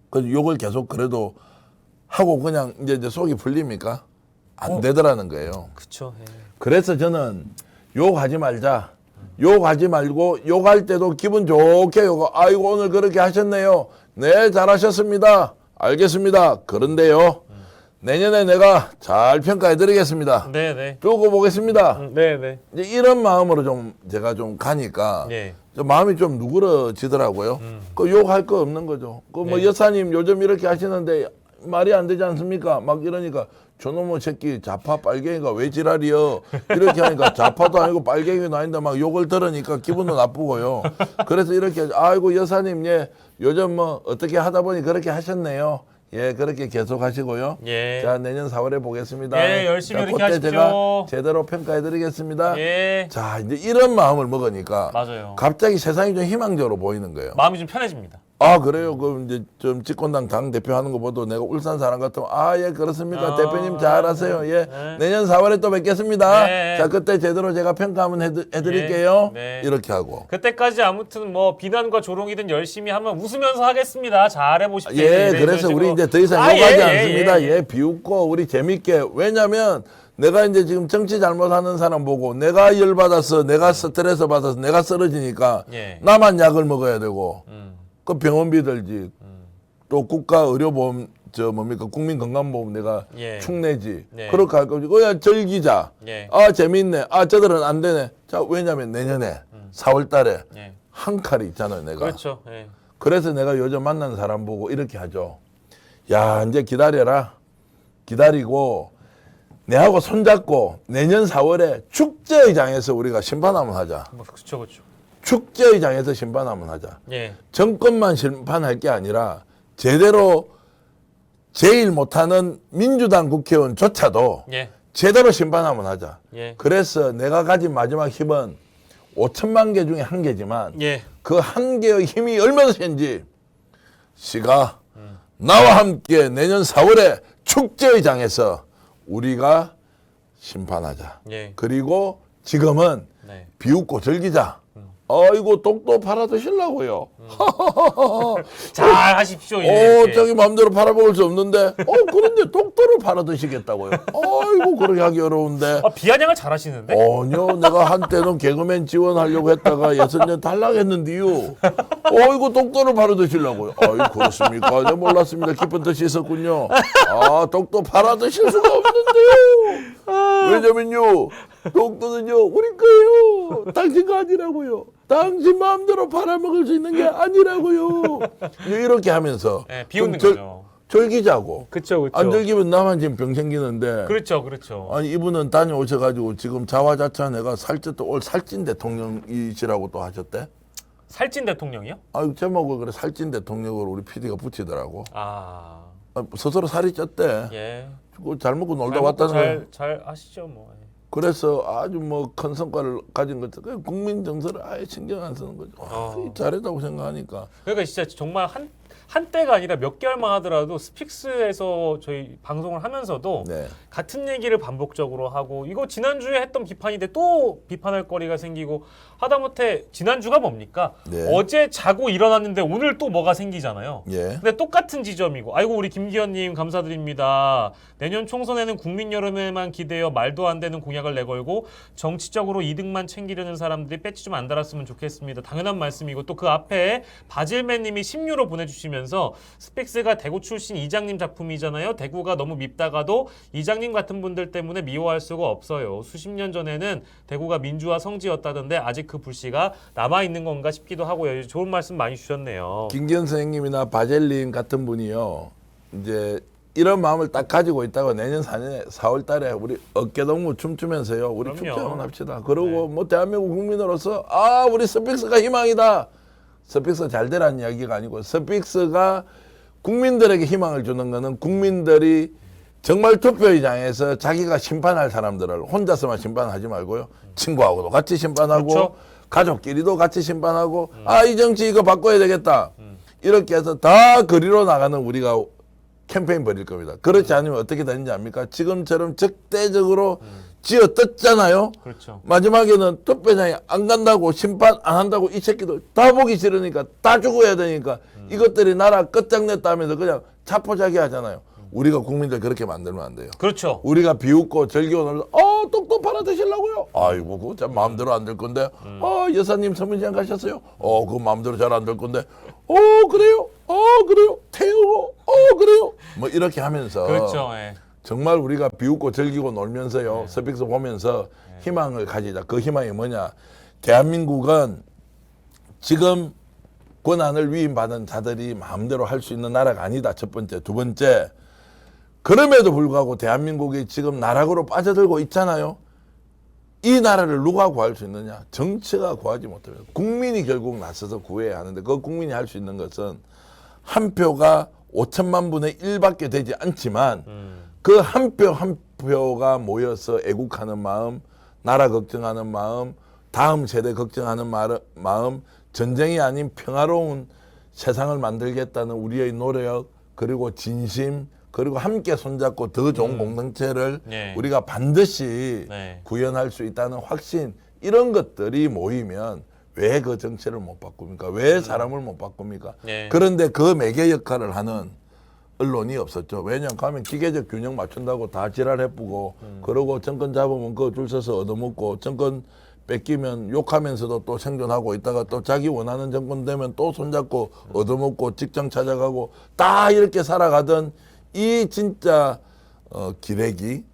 그 욕을 계속 그래도 하고 그냥 이제 속이 풀립니까? 안 되더라는 거예요. 그렇죠. 예. 그래서 저는 욕하지 말자. 욕하지 말고 욕할 때도 기분 좋게 욕. 아이고 오늘 그렇게 하셨네요. 네 잘하셨습니다. 알겠습니다. 그런데요. 내년에 내가 잘 평가해드리겠습니다. 네네. 두고 보겠습니다. 네네. 이제 이런 마음으로 좀 제가 좀 가니까 예. 좀 마음이 좀 누그러지더라고요. 그 욕할 거 없는 거죠. 그 뭐 네. 여사님 요즘 이렇게 하시는데 말이 안 되지 않습니까? 막 이러니까 저놈의 새끼 좌파 빨갱이가 왜 지랄이여? 이렇게 하니까 좌파도 아니고 빨갱이도 아닌데 막 욕을 들으니까 기분도 나쁘고요. 그래서 이렇게 아이고 여사님 예 요즘 뭐 어떻게 하다 보니 그렇게 하셨네요. 예, 그렇게 계속 하시고요. 예. 자, 내년 4월에 보겠습니다. 예, 열심히 자, 이렇게 그때 하십시오. 제가 제대로 평가해드리겠습니다. 예. 자, 이제 이런 마음을 먹으니까 맞아요. 갑자기 세상이 좀 희망적으로 보이는 거예요. 마음이 좀 편해집니다. 아, 그래요? 그럼 이제 좀 집권당 당 대표 하는 거 보도 내가 울산 사람 같으면 아, 예, 그렇습니까? 대표님 잘하세요. 예. 네. 내년 4월에 또 뵙겠습니다. 네. 자, 그때 제대로 제가 평가 한번 해드릴게요. 네. 이렇게 하고. 그때까지 아무튼 뭐 비난과 조롱이든 열심히 하면 웃으면서 하겠습니다. 잘해보십시오. 예, 이런 그래서 식으로. 우리 이제 더 이상 아, 욕하지 예, 않습니다. 예. 예, 비웃고 우리 재밌게. 왜냐면 내가 이제 지금 정치 잘못하는 사람 보고 내가 열받아서 내가 스트레스 받아서 내가 쓰러지니까 예. 나만 약을 먹어야 되고 그 병원비 들지 또 국가 의료보험 저 뭡니까 국민건강보험 내가 예. 축내지 네. 그렇게 할 거지. 그야 즐기자. 예. 아 재밌네. 아 저들은 안 되네. 자 왜냐면 내년에 4월달에 예. 한 칼이 있잖아요 내가. 그렇죠. 예. 그래서 내가 요즘 만나는 사람 보고 이렇게 하죠. 야 이제 기다려라. 기다리고 내하고 손잡고 내년 4월에 축제의장에서 우리가 심판 한번 하자. 뭐 그렇죠, 그렇죠. 축제의장에서 심판 한번 하자. 예. 정권만 심판할 게 아니라 제대로 제일 못하는 민주당 국회의원조차도 예. 제대로 심판 한번 하자. 예. 그래서 내가 가진 마지막 힘은 5천만 개 중에 한 개지만 예. 그 한 개의 힘이 얼마나 센지 씨가 나와 함께 내년 4월에 축제의장에서 우리가 심판하자. 예. 그리고 지금은 네. 비웃고 즐기자. 아이고 똑도 팔아 드시려고요. 잘 하십시오. 이렇게. 저기 마음대로 팔아먹을 수 없는데 그런데 똑도를 팔아 드시겠다고요. 아이고 그렇게 하기 어려운데. 비아냥을 잘 하시는데? 아니요, 내가 한때는 개그맨 지원하려고 했다가 6년 탈락했는데요. 이거 똑도를 팔아 드시려고요. 아이 그렇습니까? 네, 몰랐습니다. 깊은 뜻이 있었군요. 똑도 팔아 드실 수가 없는데요. 왜냐면요, 똑도는요 우리 거예요. 당신 거 아니라고요. 당신 마음대로 팔아먹을 수 있는 게 아니라고요. 이렇게 하면서 네, 비웃는 거죠. 즐기자고. 그렇죠. 안 즐기면 나만 지금 병 생기는데. 그렇죠. 아니 이분은 다녀오셔가지고 지금 자화자찬해가 올 살찐 대통령이시라고 또 하셨대. 살찐 대통령이요? 제목을 그래 살찐 대통령으로 우리 PD가 붙이더라고. 스스로 살이 쪘대. 예. 잘 먹고 놀다 왔다는. 잘 아시죠 뭐. 그래서 아주 뭐 큰 성과를 가진 거죠. 국민 정서를 아예 신경 안 쓰는 거죠. 잘했다고 생각하니까. 그러니까 진짜 정말 한때가 아니라 몇 개월만 하더라도 스픽스에서 저희 방송을 하면서도 네. 같은 얘기를 반복적으로 하고 이거 지난주에 했던 비판인데 또 비판할 거리가 생기고 하다못해 지난주가 뭡니까? 네. 어제 자고 일어났는데 오늘 또 뭐가 생기잖아요. 예. 근데 똑같은 지점이고 아이고 우리 김기현님 감사드립니다. 내년 총선에는 국민 여론에만 기대어 말도 안 되는 공약을 내걸고 정치적으로 이득만 챙기려는 사람들이 배지 좀 안 달았으면 좋겠습니다. 당연한 말씀이고 또 그 앞에 바질맨님이 10유로 보내주시면서 스펙스가 대구 출신 이장님 작품이잖아요. 대구가 너무 밉다가도 이장님 같은 분들 때문에 미워할 수가 없어요. 수십 년 전에는 대구가 민주화 성지였다던데 아직 그 불씨가 남아있는 건가 싶기도 하고요. 좋은 말씀 많이 주셨네요. 김기현 선생님이나 바젤린 같은 분이요. 이제 이런 마음을 딱 가지고 있다가 내년 4월 달에 우리 어깨동무 춤추면서요. 우리 축제 한번 합시다. 그리고 뭐 대한민국 국민으로서 우리 스픽스가 희망이다. 스픽스 잘 되라는 이야기가 아니고 스픽스가 국민들에게 희망을 주는 거는 국민들이 정말 투표의장에서 자기가 심판할 사람들을 혼자서만 심판하지 말고요. 친구하고도 같이 심판하고 그렇죠. 가족끼리도 같이 심판하고 이 정치 이거 바꿔야 되겠다. 이렇게 해서 다 거리로 나가는 우리가 캠페인 벌일 겁니다. 그렇지 않으면 어떻게 되는지 압니까? 지금처럼 적대적으로 쥐어뜯잖아요. 그렇죠. 마지막에는 투표장에 안 간다고 심판 안 한다고 이 새끼들 다 보기 싫으니까 다 죽어야 되니까 이것들이 나라 끝장냈다 하면서 그냥 자포자기 하잖아요. 우리가 국민들 그렇게 만들면 안 돼요. 그렇죠. 우리가 비웃고 즐기고 놀다 똑똑 팔아 드시려고요? 아이고 그거 참 마음대로 안 될 건데 여사님 선문시장 가셨어요? 그거 마음대로 잘 안 될 건데 그래요? 그래요? 태우고 그래요? 뭐 이렇게 하면서 그렇죠. 예. 정말 우리가 비웃고 즐기고 놀면서요. 스픽스 보면서 희망을 가지자. 그 희망이 뭐냐? 대한민국은 지금 권한을 위임받은 자들이 마음대로 할 수 있는 나라가 아니다. 첫 번째. 두 번째. 그럼에도 불구하고 대한민국이 지금 나락으로 빠져들고 있잖아요. 이 나라를 누가 구할 수 있느냐? 정치가 구하지 못해요. 국민이 결국 나서서 구해야 하는데 그 국민이 할 수 있는 것은 한 표가 5천만 분의 1밖에 되지 않지만 그 한 표 한 표가 모여서 애국하는 마음, 나라 걱정하는 마음, 다음 세대 걱정하는 마음, 전쟁이 아닌 평화로운 세상을 만들겠다는 우리의 노력, 그리고 진심, 그리고 함께 손잡고 더 좋은 공동체를 우리가 반드시 구현할 수 있다는 확신, 이런 것들이 모이면 왜 그 정치를 못 바꿉니까? 왜 사람을 못 바꿉니까? 그런데 그 매개 역할을 하는 언론이 없었죠. 왜냐하면 가면 기계적 균형 맞춘다고 다 지랄해쁘고 그러고 정권 잡으면 그거 줄 서서 얻어먹고 정권 뺏기면 욕하면서도 또 생존하고 있다가 또 자기 원하는 정권 되면 또 손잡고 얻어먹고 직장 찾아가고 다 이렇게 살아가던 이 진짜 기레기.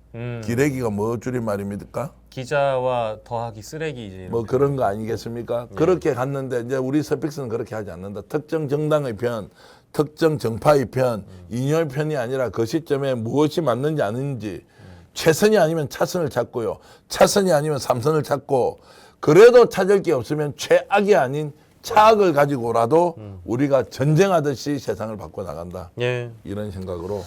기레기가 뭐 줄임말입니까? 기자와 더하기 쓰레기 이제 뭐 그런 거 아니겠습니까? 그렇게 갔는데 이제 우리 스픽스는 그렇게 하지 않는다. 특정 정당의 편, 특정 정파의 편, 이념의 편이 아니라 그 시점에 무엇이 맞는지 아닌지 최선이 아니면 차선을 찾고요. 차선이 아니면 삼선을 찾고 그래도 찾을 게 없으면 최악이 아닌 차악을 가지고라도 우리가 전쟁하듯이 세상을 바꿔나간다. 이런 생각으로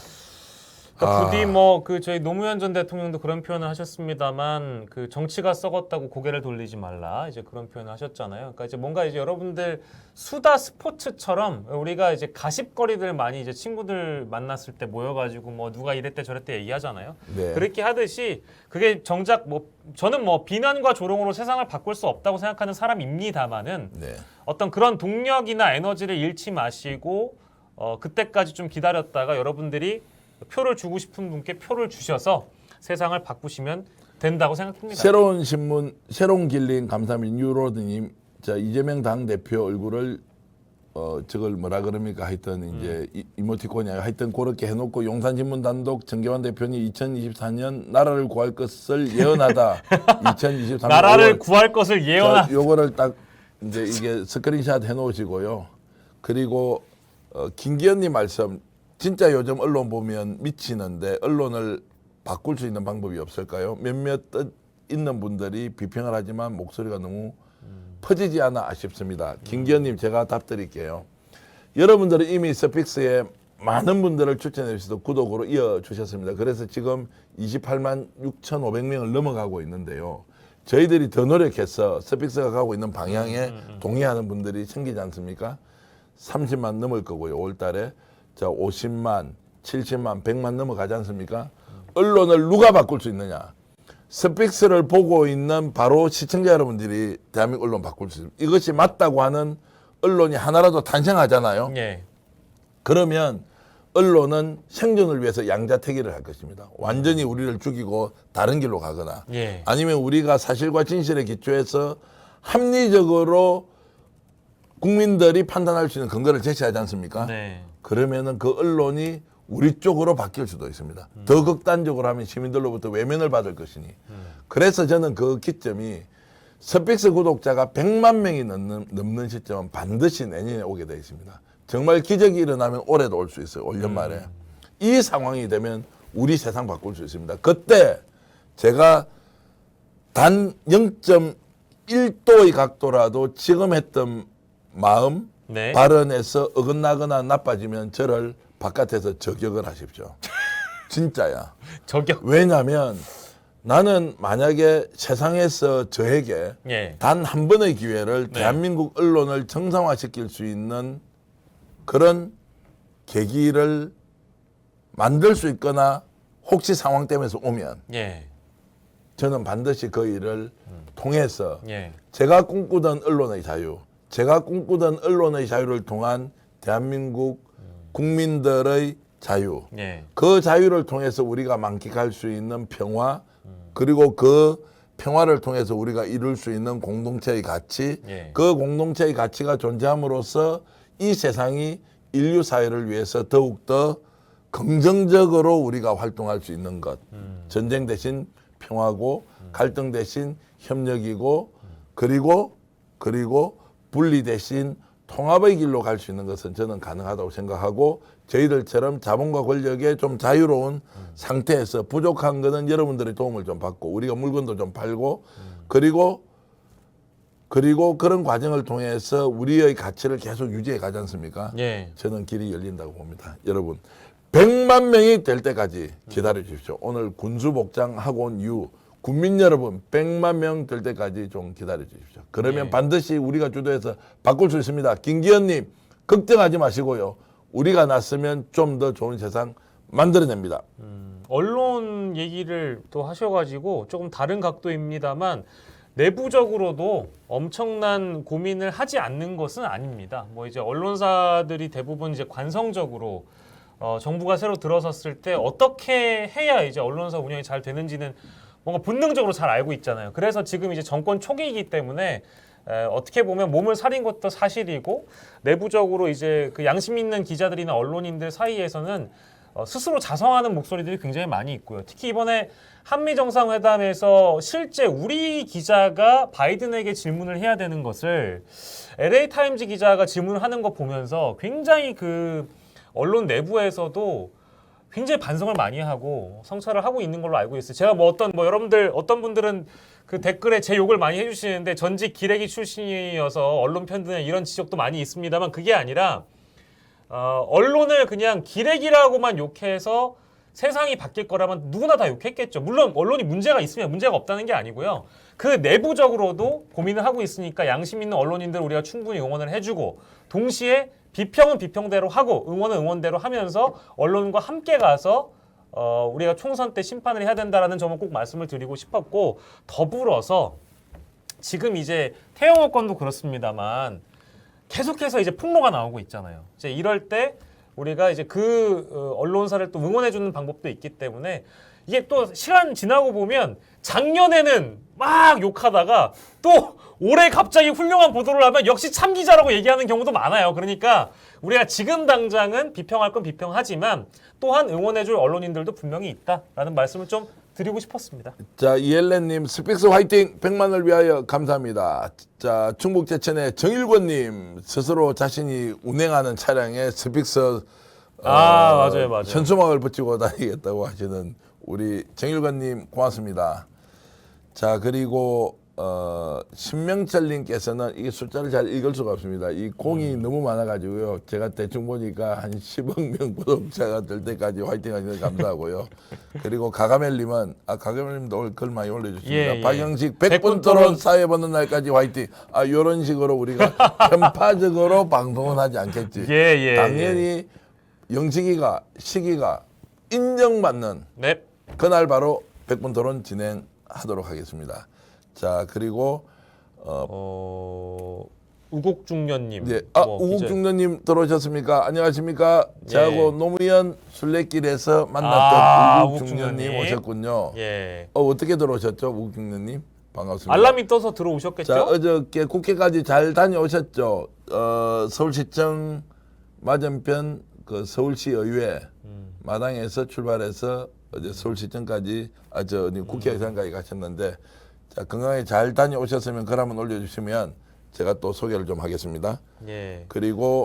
그러니까 부디 뭐 그 저희 노무현 전 대통령도 그런 표현을 하셨습니다만 그 정치가 썩었다고 고개를 돌리지 말라 이제 그런 표현을 하셨잖아요. 그러니까 이제 뭔가 이제 여러분들 수다 스포츠처럼 우리가 이제 가십거리들 많이 이제 친구들 만났을 때 모여가지고 뭐 누가 이랬대 저랬대 얘기하잖아요. 네. 그렇게 하듯이 그게 정작 뭐 저는 뭐 비난과 조롱으로 세상을 바꿀 수 없다고 생각하는 사람입니다만은 네. 어떤 그런 동력이나 에너지를 잃지 마시고 그때까지 좀 기다렸다가 여러분들이 표를 주고 싶은 분께 표를 주셔서 세상을 바꾸시면 된다고 생각합니다. 새로운 신문, 새로운 길링 감사합니다. 뉴로드님, 자 이재명 당 대표 얼굴을 저걸 뭐라 그럽니까? 하여튼 이제 이모티콘이 하여튼 그렇게 해놓고 용산신문 단독 정계환 대표님 2024년 나라를 구할 것을 예언하다. 2023년 나라를 구할 것을 예언하다. 요거를 딱 이제 이게 스크린샷 해놓으시고요. 그리고 김기현님 말씀. 진짜 요즘 언론 보면 미치는데 언론을 바꿀 수 있는 방법이 없을까요? 몇몇 뜻 있는 분들이 비평을 하지만 목소리가 너무 퍼지지 않아 아쉽습니다. 김기현님 제가 답 드릴게요. 여러분들은 이미 스픽스에 많은 분들을 추천해 주셔서 구독으로 이어주셨습니다. 그래서 지금 28만 6,500명을 넘어가고 있는데요. 저희들이 더 노력해서 스픽스가 가고 있는 방향에 동의하는 분들이 생기지 않습니까? 30만 넘을 거고요. 5월 달에. 자, 50만, 70만, 100만 넘어가지 않습니까? 언론을 누가 바꿀 수 있느냐? 스픽스를 보고 있는 바로 시청자 여러분들이 대한민국 언론 바꿀 수 있습니다. 이것이 맞다고 하는 언론이 하나라도 탄생하잖아요. 예. 그러면 언론은 생존을 위해서 양자택일을 할 것입니다. 완전히 우리를 죽이고 다른 길로 가거나 예. 아니면 우리가 사실과 진실에 기초해서 합리적으로 국민들이 판단할 수 있는 근거를 제시하지 않습니까? 네. 그러면은 그 언론이 우리 쪽으로 바뀔 수도 있습니다. 더 극단적으로 하면 시민들로부터 외면을 받을 것이니. 그래서 저는 그 기점이 스픽스 구독자가 100만 명이 넘는 시점은 반드시 내년에 오게 되어 있습니다. 정말 기적이 일어나면 올해도 올 수 있어요. 올 연말에. 이 상황이 되면 우리 세상 바꿀 수 있습니다. 그때 제가 단 0.1도의 각도라도 지금 했던 마음, 네. 발언에서 어긋나거나 나빠지면 저를 바깥에서 저격을 하십시오. 진짜야. 저격. 왜냐하면 나는 만약에 세상에서 저에게 예. 단 한 번의 기회를 네. 대한민국 언론을 정상화시킬 수 있는 그런 계기를 만들 수 있거나 혹시 상황 때문에 오면 예. 저는 반드시 그 일을 통해서 예. 제가 꿈꾸던 언론의 자유, 제가 꿈꾸던 언론의 자유를 통한 대한민국 국민들의 자유, 예. 그 자유를 통해서 우리가 만끽할 수 있는 평화, 그리고 그 평화를 통해서 우리가 이룰 수 있는 공동체의 가치, 예. 그 공동체의 가치가 존재함으로써 이 세상이 인류 사회를 위해서 더욱더 긍정적으로 우리가 활동할 수 있는 것. 전쟁 대신 평화고 갈등 대신 협력이고 그리고 분리 대신 통합의 길로 갈 수 있는 것은 저는 가능하다고 생각하고 저희들처럼 자본과 권력에 좀 자유로운 상태에서 부족한 것은 여러분들의 도움을 좀 받고 우리가 물건도 좀 팔고 그리고 그런 과정을 통해서 우리의 가치를 계속 유지해 가지 않습니까? 예. 저는 길이 열린다고 봅니다. 여러분 100만 명이 될 때까지 기다려 주십시오. 오늘 군수복장 학원 이후 국민 여러분 100만 명 될 때까지 좀 기다려 주십시오. 그러면 예. 반드시 우리가 주도해서 바꿀 수 있습니다. 김기현님 걱정하지 마시고요. 우리가 났으면 좀 더 좋은 세상 만들어냅니다. 언론 얘기를 또 하셔가지고 조금 다른 각도입니다만 내부적으로도 엄청난 고민을 하지 않는 것은 아닙니다. 뭐 이제 언론사들이 대부분 이제 관성적으로 정부가 새로 들어섰을 때 어떻게 해야 이제 언론사 운영이 잘 되는지는 뭔가 본능적으로 잘 알고 있잖아요. 그래서 지금 이제 정권 초기이기 때문에 어떻게 보면 몸을 사린 것도 사실이고 내부적으로 이제 그 양심 있는 기자들이나 언론인들 사이에서는 스스로 자성하는 목소리들이 굉장히 많이 있고요. 특히 이번에 한미 정상회담에서 실제 우리 기자가 바이든에게 질문을 해야 되는 것을 LA 타임즈 기자가 질문을 하는 거 보면서 굉장히 그 언론 내부에서도 굉장히 반성을 많이 하고 성찰을 하고 있는 걸로 알고 있어요. 제가 여러분들 어떤 분들은 그 댓글에 제 욕을 많이 해주시는데 전직 기레기 출신이어서 언론 편드는 이런 지적도 많이 있습니다만 그게 아니라 언론을 그냥 기레기라고만 욕해서 세상이 바뀔 거라면 누구나 다 욕했겠죠. 물론 언론이 문제가 있으면 문제가 없다는 게 아니고요. 그 내부적으로도 고민을 하고 있으니까 양심 있는 언론인들 우리가 충분히 응원을 해주고 동시에 비평은 비평대로 하고 응원은 응원대로 하면서 언론과 함께 가서 우리가 총선 때 심판을 해야 된다라는 점을 꼭 말씀을 드리고 싶었고 더불어서 지금 이제 태영호 건도 그렇습니다만 계속해서 이제 폭로가 나오고 있잖아요. 이제 이럴 때 우리가 이제 그 언론사를 또 응원해주는 방법도 있기 때문에 이게 또 시간 지나고 보면 작년에는 막 욕하다가 또 올해 갑자기 훌륭한 보도를 하면 역시 참 기자라고 얘기하는 경우도 많아요. 그러니까 우리가 지금 당장은 비평할 건 비평하지만 또한 응원해줄 언론인들도 분명히 있다라는 말씀을 좀 드리고 싶었습니다. 자, 이엘렌님 스픽스 화이팅 100만을 위하여 감사합니다. 자, 충북 제천의 정일권님 스스로 자신이 운행하는 차량에 스픽스 맞아요. 현수막을 붙이고 다니겠다고 하시는 우리 정일권님 고맙습니다. 자, 그리고 신명철님께서는 이 숫자를 잘 읽을 수가 없습니다. 이 공이 너무 많아가지고요. 제가 대충 보니까 한 10억 명 구독자가 될 때까지 화이팅 하시는 감사하고요. 그리고 가가멜님은 가가멜님도 글 많이 올려주십니다. 박영식 100분 토론 사회 보는 날까지 화이팅. 이런 식으로 우리가 편파적으로 방송은 하지 않겠지. 당연히 영식이가 시기가 인정받는 그날 바로 100분 토론 진행하도록 하겠습니다. 자, 그리고 우곡중년님. 네, 우곡중년님 들어오셨습니까? 안녕하십니까? 저하고 노무현 순례길에서 만났던 우곡중년님 오셨군요. 어떻게 들어오셨죠, 우곡중년님? 반갑습니다. 알람이 떠서 들어오셨겠죠? 자, 어저께 국회까지 잘 다녀오셨죠? 서울시청 맞은편 그 서울시의회 마당에서 출발해서 어제 서울시청까지 국회의장까지 가셨는데. 자, 건강하게 잘 다녀오셨으면 글 한번 올려주시면 제가 또 소개를 좀 하겠습니다. 그리고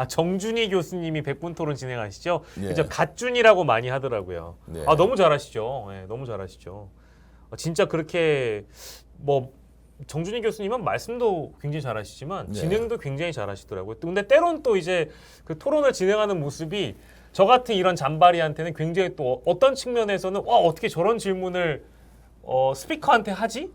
정준희 교수님이 100분 토론 진행하시죠? 이제 갓준이라고 많이 하더라고요. 너무 잘하시죠. 너무 잘하시죠. 진짜 그렇게 정준희 교수님은 말씀도 굉장히 잘하시지만 진행도 굉장히 잘하시더라고요. 근데 때론 또 이제 그 토론을 진행하는 모습이 저 같은 이런 잔바리한테는 굉장히 또 어떤 측면에서는 어떻게 저런 질문을 스피커한테 하지?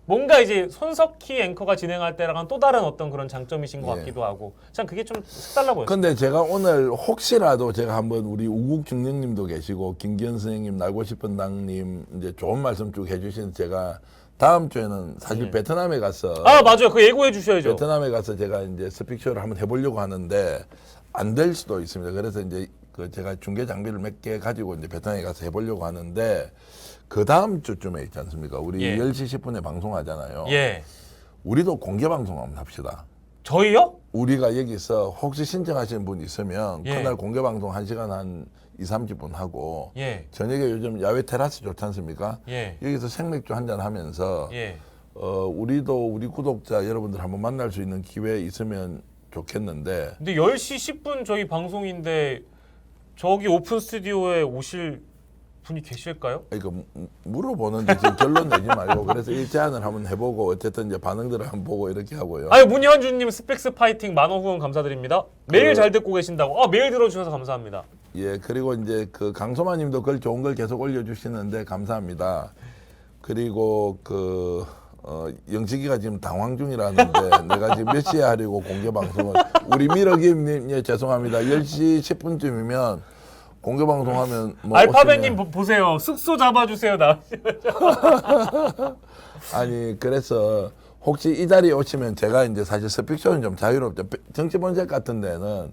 뭔가 이제 손석희 앵커가 진행할 때랑은 또 다른 어떤 그런 장점이신 것 같기도 하고 참 그게 좀 색달라 보였어요. 근데 제가 오늘 혹시라도 제가 한번 우리 우국중령님도 계시고 김기현 선생님 날고 싶은 당님 이제 좋은 말씀 쭉 해주신 제가 다음 주에는 사실 베트남에 가서 맞아요. 그거 예고해 주셔야죠. 베트남에 가서 제가 이제 스피커를 한번 해보려고 하는데 안 될 수도 있습니다. 그래서 이제 제가 중계 장비를 몇 개 가지고 이제 베트남에 가서 해보려고 하는데 그 다음 주쯤에 있지 않습니까? 우리 10시 10분에 방송하잖아요. 우리도 공개 방송 한번 합시다. 저희요? 우리가 여기서 혹시 신청하시는 분 있으면 그날 공개 방송 1시간 한 20-30분 하고 저녁에 요즘 야외 테라스 좋지 않습니까? 여기서 생맥주 한잔 하면서 우리도 우리 구독자 여러분들 한번 만날 수 있는 기회 있으면 좋겠는데 근데 10시 10분 저희 방송인데 저기 오픈 스튜디오에 오실 분이 계실까요? 이거 물어보는데 지금 결론 내지 말고 그래서 이 제안을 한번 해보고 어쨌든 이제 반응들을 한번 보고 이렇게 하고요. 문현주님 스펙스 파이팅 만원 후원 감사드립니다. 매일 잘 듣고 계신다고. 매일 들어주셔서 감사합니다. 그리고 이제 그 강소마님도 글 좋은 걸 계속 올려주시는데 감사합니다. 그리고 영식이가 지금 당황 중이라는데 내가 지금 몇 시에 하려고 공개 방송을 우리 미러기님 죄송합니다. 10시 10분쯤이면 공개 방송하면 알파벳님 보세요. 숙소 잡아주세요. 아니 그래서 혹시 이 자리에 오시면 제가 이제 사실 스픽쇼는 좀 자유롭죠. 정치본색 같은 데는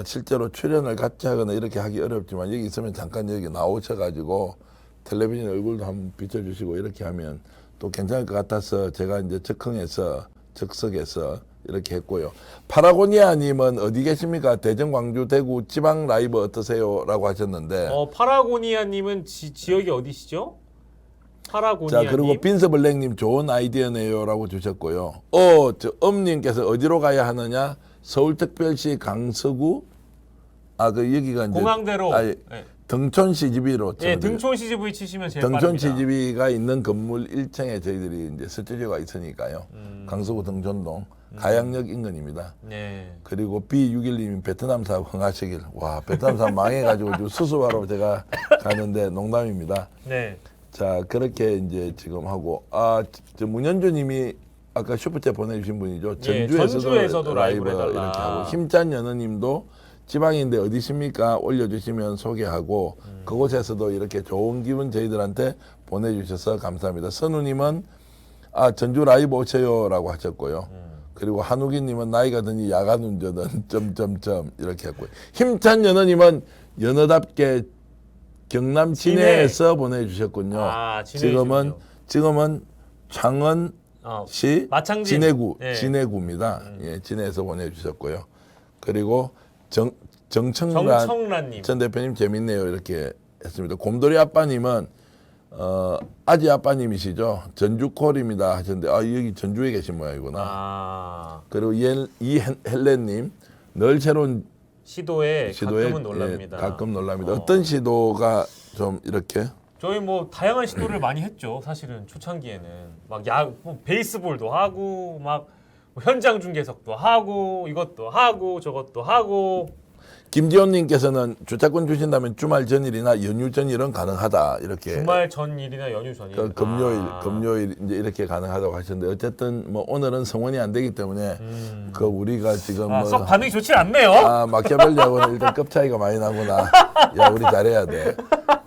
실제로 출연을 같이 하거나 이렇게 하기 어렵지만 여기 있으면 잠깐 여기 나오셔가지고 텔레비전 얼굴도 한번 비춰주시고 이렇게 하면 또 괜찮을 것 같아서 제가 이제 적석해서 이렇게 했고요. 파라고니아님은 어디 계십니까? 대전, 광주, 대구 지방 라이브 어떠세요? 라고 하셨는데 파라고니아님은 지역이 어디시죠? 파라고니아님. 자, 그리고 빈스블랙님 좋은 아이디어네요 라고 주셨고요. 엄님께서 어디로 가야 하느냐? 서울특별시 강서구 여기가 이제 공항대로 등촌 CGV로 등촌 CGV 치시면 제일 빠릅니다. 등촌 CGV가 있는 건물 1층에 저희들이 이제 스튜디오가 있으니까요. 강서구 등촌동 가양역 인근입니다. 네. 그리고 B61님이 베트남 사업 흥하시길. 와, 베트남 사업 망해가지고 지금 수습하러 제가 가는데 농담입니다. 네. 자, 그렇게 이제 지금 하고, 저 문현주님이 아까 슈퍼챗 보내주신 분이죠. 예, 전주에서도, 전주에서도 라이브를 라이브 해달라. 이렇게 하고, 힘찬 연어님도 지방인데 어디십니까? 올려주시면 소개하고, 그곳에서도 이렇게 좋은 기분 저희들한테 보내주셔서 감사합니다. 선우님은 전주 라이브 오세요라고 하셨고요. 그리고 한우기님은 나이가 드니 야간 운전은 점점점 이렇게 했고요. 힘찬 연어님은 연어답게 경남 진해에서 보내주셨군요. 지금은 창원시 마창진. 진해구 예. 진해구입니다. 예, 진해에서 보내주셨고요. 그리고 정청란 전 대표님 재밌네요 이렇게 했습니다. 곰돌이 아빠님은 아지 아빠님이시죠. 전주콜입니다 하셨는데 여기 전주에 계신 모양이구나. 그리고 이헬렌님 늘 새로운 시도에 가끔은 놀랍니다. 가끔 놀랍니다. 어떤 시도가 좀 이렇게? 저희 뭐 다양한 시도를 많이 했죠. 사실은 초창기에는 막 베이스볼도 하고 막 현장 중계석도 하고 이것도 하고 저것도 하고. 김지원님께서는 주차권 주신다면 주말 전일이나 연휴 전일은 가능하다 이렇게. 주말 전일이나 연휴 전일. 금요일 이제 이렇게 가능하다고 하셨는데 어쨌든 뭐 오늘은 성원이 안 되기 때문에 우리가 지금 썩 반응이 좋지 않네요. 마키아벨리하고는 일단 급 차이가 많이 나구나. 야 우리 잘해야 돼.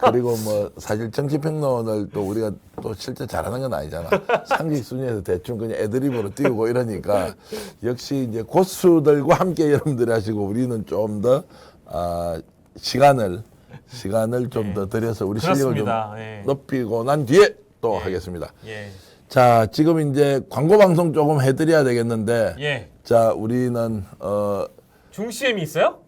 그리고 뭐 사실 정치평론을 또 우리가 또 실제 잘하는 건 아니잖아. 상식 순위에서 대충 그냥 애드립으로 띄우고 이러니까 역시 이제 고수들과 함께 여러분들이 하시고 우리는 좀 더 시간을 좀 더 들여서 우리 실력을 좀 높이고 난 뒤에 또 하겠습니다. 자 지금 이제 광고 방송 조금 해드려야 되겠는데 자 우리는 중CM이 있어요?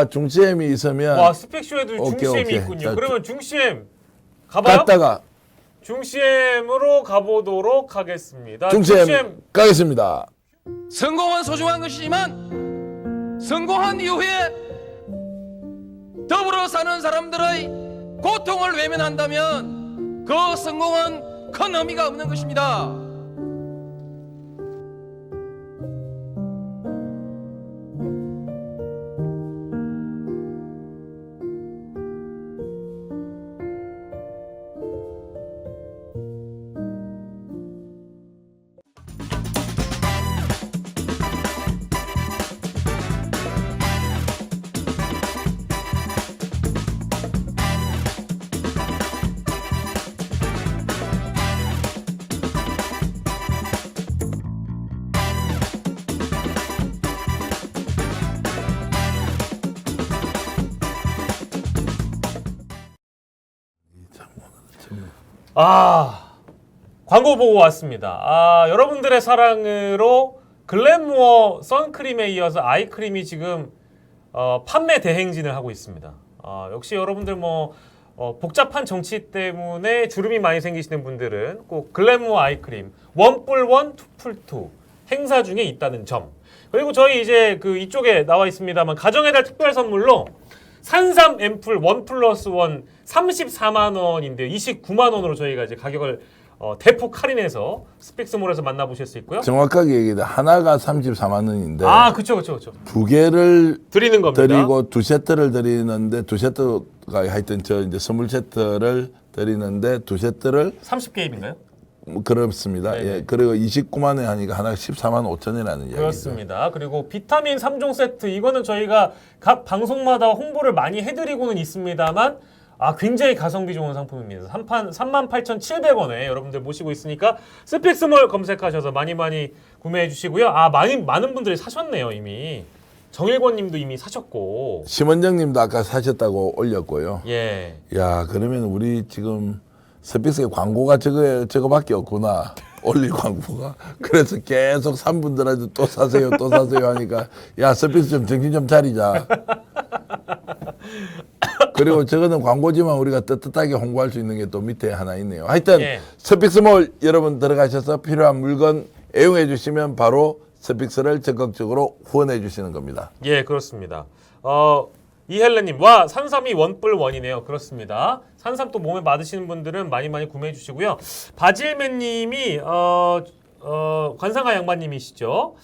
중CM이 있으면 와 스펙쇼에도 중CM이 있군요. 자, 그러면 중CM 가봐요? 갔다가 중CM으로 가보도록 하겠습니다. 중CM 가겠습니다. 성공은 소중한 것이지만 성공한 이후에 더불어 사는 사람들의 고통을 외면한다면 그 성공은 큰 의미가 없는 것입니다. 광고 보고 왔습니다. 여러분들의 사랑으로 글램모어 선크림에 이어서 아이크림이 지금 판매 대행진을 하고 있습니다. 역시 여러분들 복잡한 정치 때문에 주름이 많이 생기시는 분들은 꼭 글램모어 아이크림 1+1, 2+2 행사 중에 있다는 점. 그리고 저희 이제 이쪽에 나와 있습니다만 가정의 달 특별 선물로 산삼 앰플 1+1 34만 원인데요. 29만 원으로 저희가 이제 가격을 대폭 할인해서 스픽스몰에서 만나보실 수 있고요. 정확하게 얘기해 하나가 34만 원인데 그쵸. 두 개를 드리는 겁니다. 드리고 두 세트를 드리는데 두 세트가 하여튼 저 이제 선물 세트를 드리는데 두 세트를 30개입인가요? 그렇습니다. 예. 그리고 29만 원에 하니까 하나가 14만 5천 원이라는 이야기죠. 그렇습니다. 그리고 비타민 3종 세트 이거는 저희가 각 방송마다 홍보를 많이 해드리고는 있습니다만 굉장히 가성비 좋은 상품입니다. 38,700원에 여러분들 모시고 있으니까 스픽스몰 검색하셔서 많이 구매해 주시고요. 많은 분들이 사셨네요 이미. 정일권 님도 이미 사셨고. 심원정 님도 아까 사셨다고 올렸고요. 예. 야 그러면 우리 지금 스픽스에 광고가 저거밖에 없구나. 올릴 광고가. 그래서 계속 3분들한테 또 사세요 하니까 야 스픽스 좀 정신 좀 차리자. 그리고 저거는 광고지만 우리가 떳떳하게 홍보할 수 있는 게 또 밑에 하나 있네요. 하여튼 스픽스몰 여러분 들어가셔서 필요한 물건 애용해 주시면 바로 스픽스를 적극적으로 후원해 주시는 겁니다. 예, 그렇습니다. 이헬레님, 산삼이 1+1이네요. 그렇습니다. 산삼 또 몸에 맞으시는 분들은 많이 구매해 주시고요. 바질맨님이 관상가 양반님이시죠.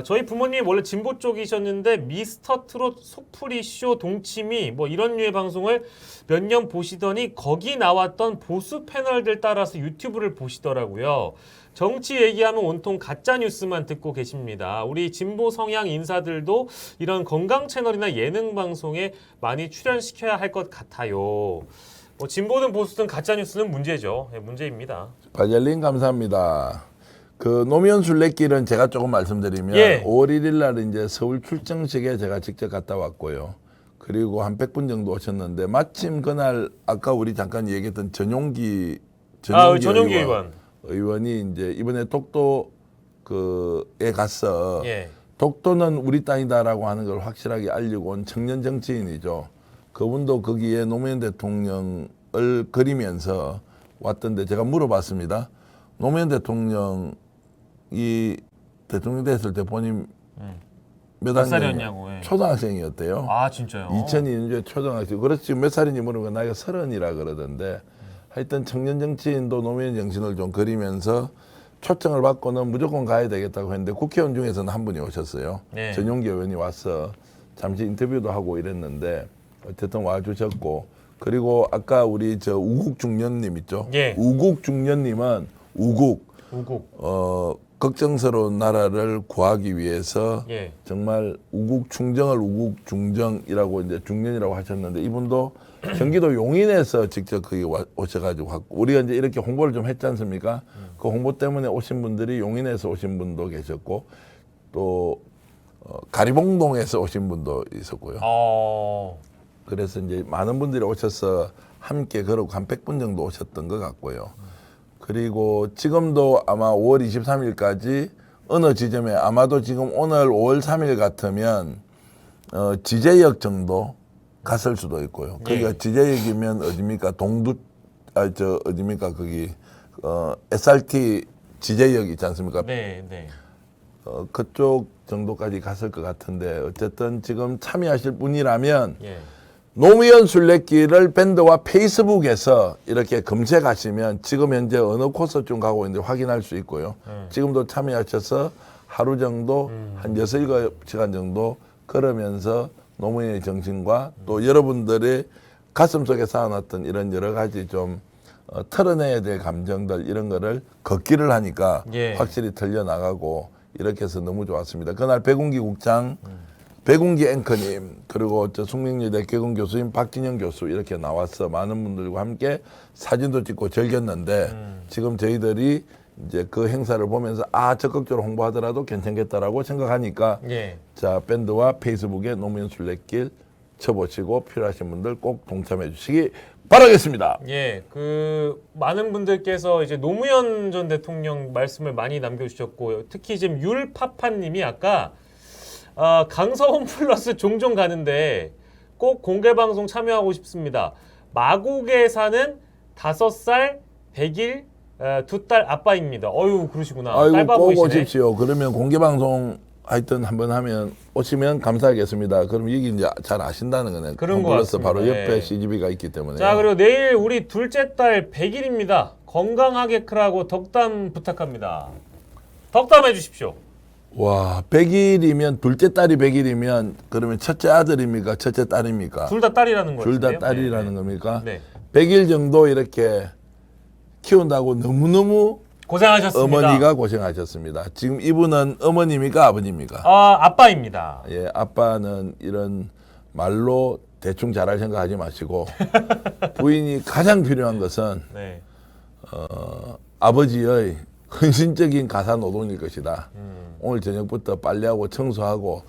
저희 부모님 원래 진보 쪽이셨는데 미스터 트롯 속풀이 쇼 동치미 뭐 이런 류의 방송을 몇 년 보시더니 거기 나왔던 보수 패널들 따라서 유튜브를 보시더라고요. 정치 얘기하면 온통 가짜 뉴스만 듣고 계십니다. 우리 진보 성향 인사들도 이런 건강 채널이나 예능 방송에 많이 출연시켜야 할 것 같아요. 뭐 진보든 보수든 가짜 뉴스는 문제죠. 네, 문제입니다. 바젤린 감사합니다. 그 노무현 순례길은 제가 조금 말씀드리면 예. 5월 1일 날 이제 서울 출정식에 제가 직접 갔다 왔고요. 그리고 한 100분 정도 오셨는데 마침 그날 아까 우리 잠깐 얘기했던 전용기 의원이 이제 이번에 독도에 가서 예. 독도는 우리 땅이다라고 하는 걸 확실하게 알리고 온 청년 정치인이죠. 그분도 거기에 노무현 대통령을 그리면서 왔던데 제가 물어봤습니다. 노무현 대통령이 대통령 됐을 때 본인 몇 살이었냐고. 예. 초등학생이었대요. 아 진짜요? 2002년도에 초등학생. 그래서 지금 몇 살인지 물으면 나이가 30이라 그러던데 하여튼 청년 정치인도 노무현 정신을 좀 그리면서 초청을 받고는 무조건 가야 되겠다고 했는데 국회의원 중에서는 한 분이 오셨어요. 네. 전용기 의원이 와서 잠시 인터뷰도 하고 이랬는데 어쨌든 와주셨고 그리고 아까 우리 저 우국 중년님 있죠. 예. 우국 중년님은 우국 걱정스러운 나라를 구하기 위해서 예. 정말 우국 충정을 우국 중정이라고 이제 중년이라고 하셨는데 이분도 경기도 용인에서 직접 거기 오셔가지고 우리가 이제 이렇게 홍보를 좀 했지 않습니까? 그 홍보 때문에 오신 분들이 용인에서 오신 분도 계셨고 또 가리봉동에서 오신 분도 있었고요. 그래서 이제 많은 분들이 오셔서 함께 걸어고 한 100분 정도 오셨던 것 같고요. 그리고 지금도 아마 5월 23일까지 어느 지점에 아마도 지금 오늘 5월 3일 같으면 지제역 정도 갔을 수도 있고요. 거기가 예. 지제역이면 어디입니까? 어디입니까? 거기 SRT 지제역 있지 않습니까? 네, 네. 그쪽 정도까지 갔을 것 같은데 어쨌든 지금 참여하실 분이라면 예. 노무현 순례길을 밴드와 페이스북에서 이렇게 검색하시면 지금 현재 어느 코스쯤 가고 있는지 확인할 수 있고요. 지금도 참여하셔서 하루 정도 한 6, 7시간 정도 걸으면서 노무현의 정신과 또 여러분들의 가슴속에 쌓아놨던 이런 여러 가지 좀 털어내야 될 감정들 이런 거를 걷기를 하니까 예. 확실히 털려나가고 이렇게 해서 너무 좋았습니다. 그날 백운기 국장 백운기 앵커님 그리고 저 숙명여대 개공 교수님 박진영 교수 이렇게 나와서 많은 분들과 함께 사진도 찍고 즐겼는데 지금 저희들이 이제 그 행사를 보면서 적극적으로 홍보하더라도 괜찮겠다라고 생각하니까 예. 자 밴드와 페이스북에 노무현 순례길 쳐보시고 필요하신 분들 꼭 동참해 주시기 바라겠습니다. 예, 그 많은 분들께서 이제 노무현 전 대통령 말씀을 많이 남겨주셨고 특히 지금 율파파님이 아까 강서홈 플러스 종종 가는데 꼭 공개 방송 참여하고 싶습니다. 마곡에 사는 5살 100일 2딸 아빠입니다. 어유 그러시구나. 아이고 꼭 딸바보이시네. 오십시오. 그러면 공개 방송 하여튼 한번 하면 오시면 감사하겠습니다. 그럼 이게 이제 잘 아신다는 거네. 그런 것 플러스 같습니다. 바로 옆에 예. CGV가 있기 때문에. 자 그리고 내일 우리 둘째 딸 100일입니다. 건강하게 크라고 덕담 부탁합니다. 덕담해 주십시오. 와 100일이면 둘째 딸이 100일이면 그러면 첫째 아들입니까? 첫째 딸입니까? 둘 다 딸이라는 거죠. 둘 다 딸이라는 겁니까? 네. 100일 정도 이렇게 키운다고 너무너무 고생하셨습니다. 어머니가 고생하셨습니다. 지금 이분은 어머님입니까? 아버님입니까? 아빠입니다. 예, 아빠는 이런 말로 대충 잘할 생각하지 마시고 부인이 가장 필요한 것은 네. 아버지의 헌신적인 가사 노동일 것이다. 오늘 저녁부터 빨래하고 청소하고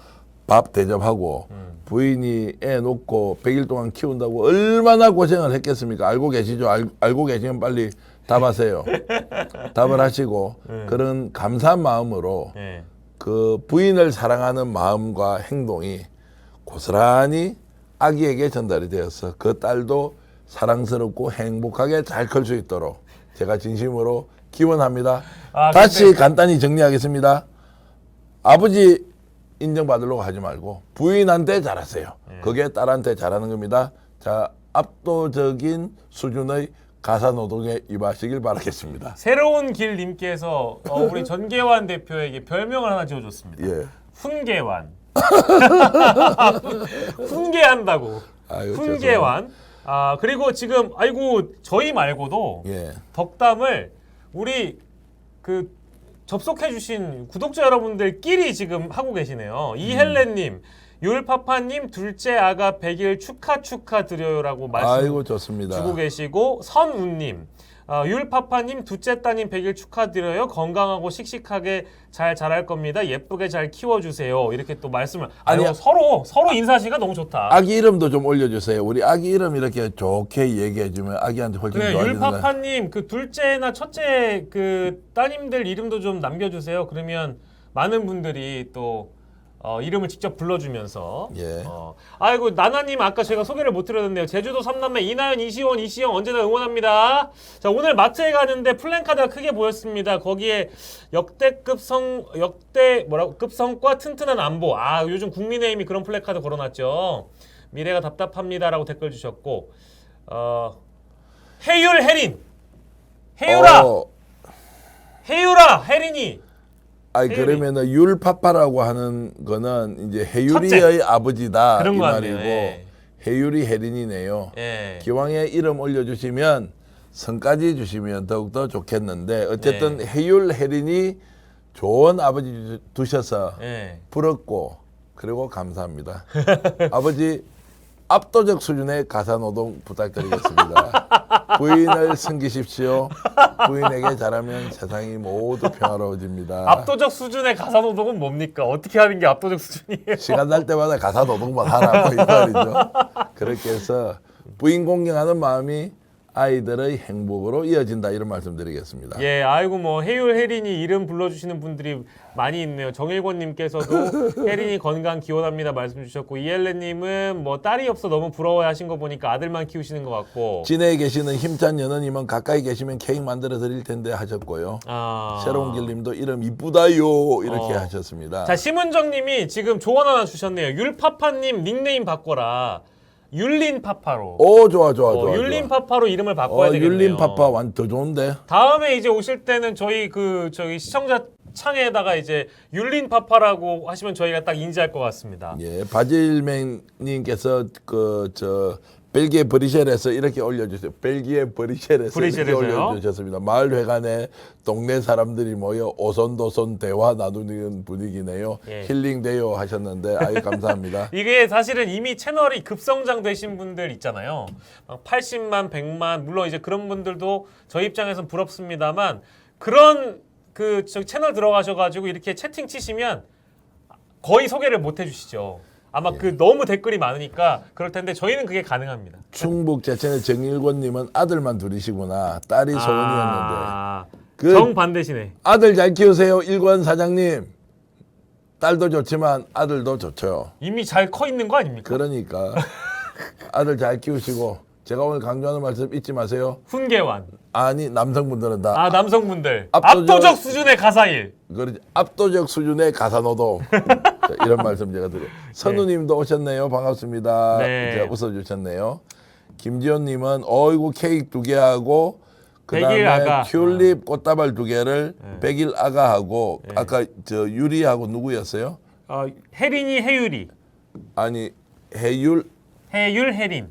밥 대접하고 부인이 애 놓고 100일 동안 키운다고 얼마나 고생을 했겠습니까? 알고 계시죠? 알고 계시면 빨리 답하세요. 답을 하시고 그런 감사한 마음으로 네. 그 부인을 사랑하는 마음과 행동이 고스란히 아기에게 전달이 되어서 그 딸도 사랑스럽고 행복하게 잘 클 수 있도록 제가 진심으로 기원합니다. 다시 간단히 정리하겠습니다. 아버지 인정받으려고 하지 말고 부인한테 잘하세요. 그게 딸한테 잘하는 겁니다. 자, 압도적인 수준의 가사노동에 임하시길 바라겠습니다. 새로운 길님께서 우리 전계환 대표에게 별명을 하나 지어줬습니다. 예. 훈계환. 훈계한다고. 아유, 훈계환. 아 그리고 지금 아이고 저희 말고도 예. 덕담을 우리 그 접속해주신 구독자 여러분들끼리 지금 하고 계시네요. 이헬렌님, 율파파님 둘째 아가 100일 축하드려요라고 말씀 아이고 좋습니다. 주고 계시고 선우님, 율파파님 둘째 따님 100일 축하드려요. 건강하고 씩씩하게 잘 자랄 겁니다. 예쁘게 잘 키워주세요. 이렇게 또 말씀을 아니, 서로 인사하시니까 너무 좋다. 아기 이름도 좀 올려주세요. 우리 아기 이름 이렇게 좋게 얘기해주면 아기한테 훨씬 그래 좋아지는 율파파님 그 둘째나 첫째 그 따님들 이름도 좀 남겨주세요. 그러면 많은 분들이 또 이름을 직접 불러주면서 예. 아이고 나나님 아까 제가 소개를 못 드렸는데요. 제주도 3남매 이나연, 이시원, 이시영 언제나 응원합니다. 자 오늘 마트에 가는데 플랜카드가 크게 보였습니다. 거기에 역대급 성과 튼튼한 안보. 아 요즘 국민의힘이 그런 플랜카드 걸어놨죠. 미래가 답답합니다라고 댓글 주셨고 해율 혜린 해율아 혜린이 아니 해율이. 그러면은 율파파라고 하는 거는 이제 해율이의 아버지다 그런 이 거 같네요. 말이고 예. 해율이 혜린이네요. 예. 기왕에 이름 올려주시면 성까지 주시면 더욱더 좋겠는데 어쨌든 해율 혜린이 좋은 아버지 두셔서 예. 부럽고 그리고 감사합니다. 아버지 압도적 수준의 가사노동 부탁드리겠습니다. 부인을 섬기십시오. 부인에게 잘하면 세상이 모두 평화로워집니다. 압도적 수준의 가사노동은 뭡니까? 어떻게 하는 게 압도적 수준이에요? 시간 날 때마다 가사노동만 하라고 이 말이죠. 그렇게 해서 부인 공경하는 마음이 아이들의 행복으로 이어진다 이런 말씀드리겠습니다. 예, 아이고 뭐 해율 혜린이 이름 불러주시는 분들이 많이 있네요. 정일권님께서도 혜린이 건강 기원합니다 말씀 주셨고 이엘레님은 뭐 딸이 없어 너무 부러워하신 거 보니까 아들만 키우시는 것 같고 진해에 계시는 힘찬 연어님은 가까이 계시면 케이크 만들어 드릴 텐데 하셨고요. 새로운 길님도 이름 이쁘다요 이렇게 하셨습니다. 자 심은정님이 지금 조언 하나 주셨네요. 율파파님 닉네임 바꿔라. 율린파파로. 오 좋아. 율린파파로 이름을 바꿔야 되겠네요. 율린파파 완더 좋은데. 다음에 이제 오실 때는 저희 저기 시청자 창에다가 이제 율린파파라고 하시면 저희가 딱 인지할 것 같습니다. 예, 바질맨님께서 벨기에 브뤼셀에서 이렇게 올려주세요. 벨기에 브뤼셀에서 이렇게 올려주셨습니다. 마을회관에 동네 사람들이 모여 오손도손 대화 나누는 분위기네요. 예. 힐링돼요 하셨는데 아유 감사합니다. 이게 사실은 이미 채널이 급성장 되신 분들 있잖아요. 막 80만, 100만 물론 이제 그런 분들도 저희 입장에서는 부럽습니다만 그런 저 채널 들어가셔가지고 이렇게 채팅 치시면 거의 소개를 못 해주시죠. 아마 너무 댓글이 많으니까 그럴 텐데 저희는 그게 가능합니다. 충북 제천의 정일권님은 아들만 둘이시구나. 딸이 소원이었는데. 정반대시네. 아들 잘 키우세요 일권 사장님. 딸도 좋지만 아들도 좋죠. 이미 잘 커 있는 거 아닙니까? 그러니까 아들 잘 키우시고 제가 오늘 강조하는 말씀 잊지 마세요. 훈계환. 아니 남성분들은 다 남성분들 압도적 수준의 가사일. 그렇지. 압도적 수준의 가사노동. 자, 이런 말씀 제가 드려요. 선우님도 오셨네요. 반갑습니다. 네. 자, 웃어주셨네요. 김지현님은 어이구 케이크 2개하고 그다음에 아가. 튤립 꽃다발 2개를 100일 아가하고 아까 유리하고 누구였어요? 혜린이 해율이. 아니 해율 혜린.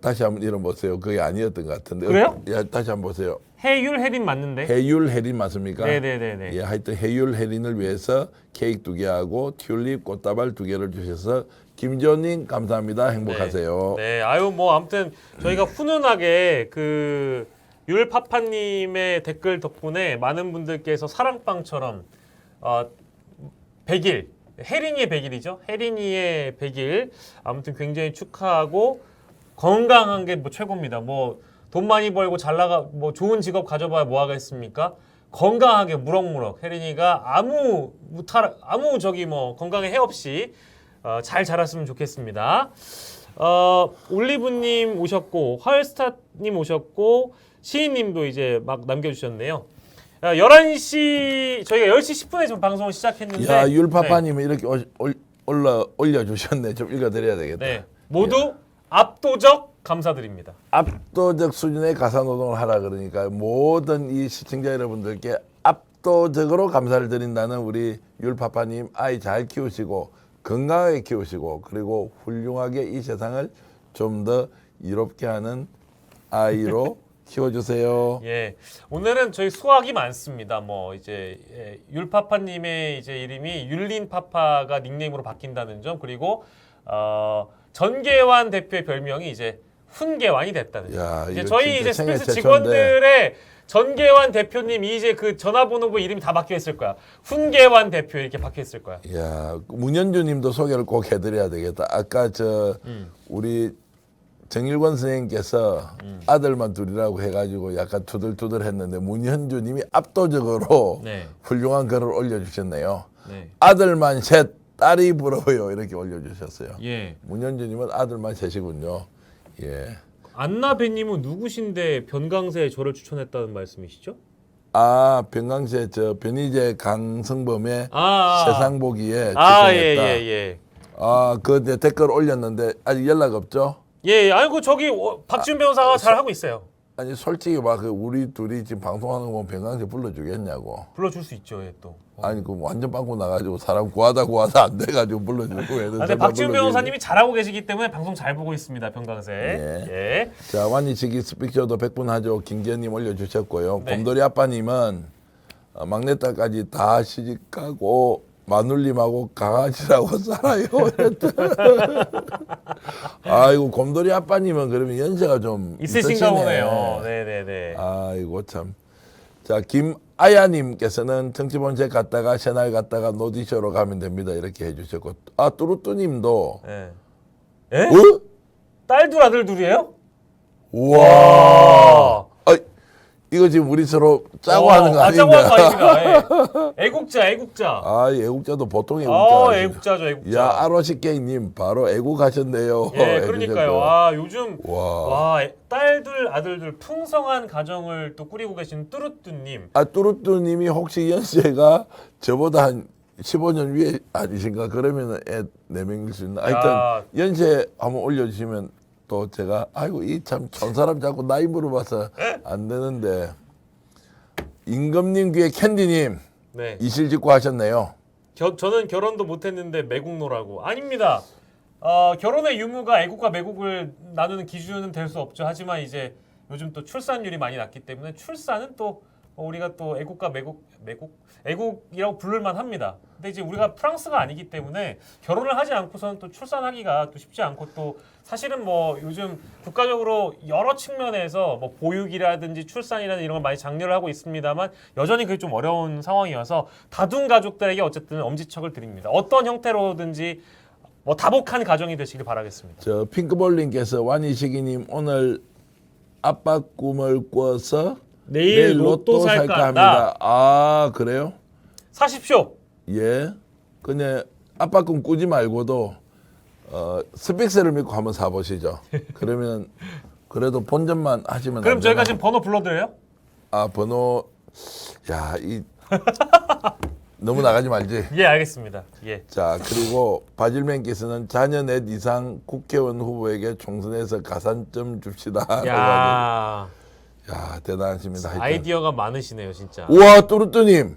다시 한번 이름 보세요. 그게 아니었던 것 같은데. 그래요? 예, 다시 한번 보세요. 해율 혜린 맞는데? 해율 혜린 맞습니까? 네네네네. 예, 하여튼 해율 혜린을 위해서 케이크 2개하고 튤립 꽃다발 2개를 주셔서 김지호님 감사합니다. 행복하세요. 네, 아유 뭐 아무튼 저희가 훈훈하게 율파파님의 댓글 덕분에 많은 분들께서 사랑방처럼 100일 혜린이의 100일이죠. 혜린이의 100일 아무튼 굉장히 축하하고 건강한 게 뭐 최고입니다. 뭐 돈 많이 벌고 잘 나가 뭐 좋은 직업 가져봐야 뭐 하겠습니까? 건강하게 무럭무럭 혜린이가 아무 건강에 해 없이 잘 자랐으면 좋겠습니다. 올리브님 오셨고 헐스타님 오셨고 시인님도 이제 막 남겨주셨네요. 11시 저희가 10시 10분에 좀 방송을 시작했는데 야 율파파님이 이렇게 올려주셨네. 좀 읽어드려야 되겠다. 네. 모두 압도적 감사드립니다. 압도적 수준의 가사노동을 하라 그러니까 모든 이 시청자 여러분들께 압도적으로 감사를 드린다는 우리 율파파님 아이 잘 키우시고 건강하게 키우시고 그리고 훌륭하게 이 세상을 좀 더 이롭게 하는 아이로 키워주세요. 예, 오늘은 저희 수학이 많습니다. 뭐 이제 율파파님의 이제 이름이 율린파파가 닉네임으로 바뀐다는 점 그리고 전계환 대표의 별명이 이제 훈계환이 됐다는 점. 이제 저희 이제 스페이스 직원들의 전계환 대표님이 이제 그 전화번호부 이름이 다 바뀌어 있을 거야. 훈계환 대표 이렇게 바뀌어 있을 거야. 야, 문현주님도 소개를 꼭 해드려야 되겠다. 아까 우리 정일권 선생님께서 아들만 둘이라고 해가지고 약간 투덜투덜했는데 문현주님이 압도적으로 네. 훌륭한 글을 올려주셨네요. 네. 아들만 셋, 딸이 부러워요 이렇게 올려주셨어요. 예. 문현주님은 아들만 셋이군요. 예. 안나배님은 누구신데 변강세에 저를 추천했다는 말씀이시죠? 아 변강세 변희재 강성범의 세상 보기에 추천했다. 예. 그 댓글 올렸는데 아직 연락 없죠? 예, 아이고 저기 박지훈 변호사가 잘 하고 있어요. 아니 솔직히 막 우리 둘이 지금 방송하는 거 보면 변강세 불러주겠냐고. 불러줄 수 있죠, 얘 또. 아니 그 완전 빵꾸 나가지고 사람 구하다 안 돼가지고 불러주고 애들. 근데 박지훈 변호사님이 잘하고 계시기 때문에 방송 잘 보고 있습니다, 변강세. 예. 자 완이치기 스픽처도 100분 하죠. 김기현님 올려주셨고요. 네. 곰돌이 아빠님은 막내딸까지 다 시집가고 마눌님하고 강아지라고 살아요. 아이고 곰돌이 아빠님은 그러면 연세가 좀 있으신가 보네요. 네네네. 아이고 참. 자 김아야님께서는 정치본색 갔다가 새날 갔다가 노디쇼로 가면 됩니다 이렇게 해주셨고 뚜루뚜님도 네. 예? 어? 딸 둘 아들 둘이에요? 우와. 이거 지금 우리 서로 짜고 하는 거 아닌가? 짜고 하는 거 아닙니다. 예. 애국자. 애국자도 보통 애국자. 애국자죠, 애국자. 야, 아로시게이님 바로 애국하셨네요. 예, 그러니까요. 요즘 와. 딸 둘 아들 둘 풍성한 가정을 또 꾸리고 계신 뚜루뚜님. 뚜루뚜님이 혹시 연세가 저보다 한 15년 위에 아니신가? 그러면 애 4명일 수 있나? 하여튼 연세 한번 올려주시면 또 제가 아이고 이 참 촌사람 자꾸 나이 물어봐서 안 되는데 임금님 귀에 캔디님 네. 이실직고 하셨네요. 저는 결혼도 못했는데 매국노라고. 아닙니다. 결혼의 유무가 애국과 매국을 나누는 기준은 될 수 없죠. 하지만 이제 요즘 또 출산율이 많이 낮기 때문에 출산은 또 우리가 또 애국과 애국이라고 부를만 합니다. 근데 이제 우리가 프랑스가 아니기 때문에 결혼을 하지 않고서는 또 출산하기가 또 쉽지 않고 또 사실은 뭐 요즘 국가적으로 여러 측면에서 뭐 보육이라든지 출산이라든지 이런 걸 많이 장려를 하고 있습니다만 여전히 그게 좀 어려운 상황이어서 다둥 가족들에게 어쨌든 엄지척을 드립니다. 어떤 형태로든지 뭐 다복한 가정이 되시길 바라겠습니다. 저 핑크볼님께서 완이시기님 오늘 아빠 꿈을 꿔서 내일 로또 살까 합니다. 아 그래요? 사십시오. 예. 근데 아빠 꿈 꾸지 말고도 스픽스를 믿고 한번 사보시죠. 그러면 그래도 본전만 하시면. 그럼 저희가 지금 번호 불러드려요? 번호 너무 나가지 말지. 예, 알겠습니다. 예. 자 그리고 바질맨께서는 자녀 넷 이상 국회의원 후보에게 총선에서 가산점 줍시다. 야 대단하십니다. 아이디어가 많으시네요, 진짜. 우와 뚜루뚜님.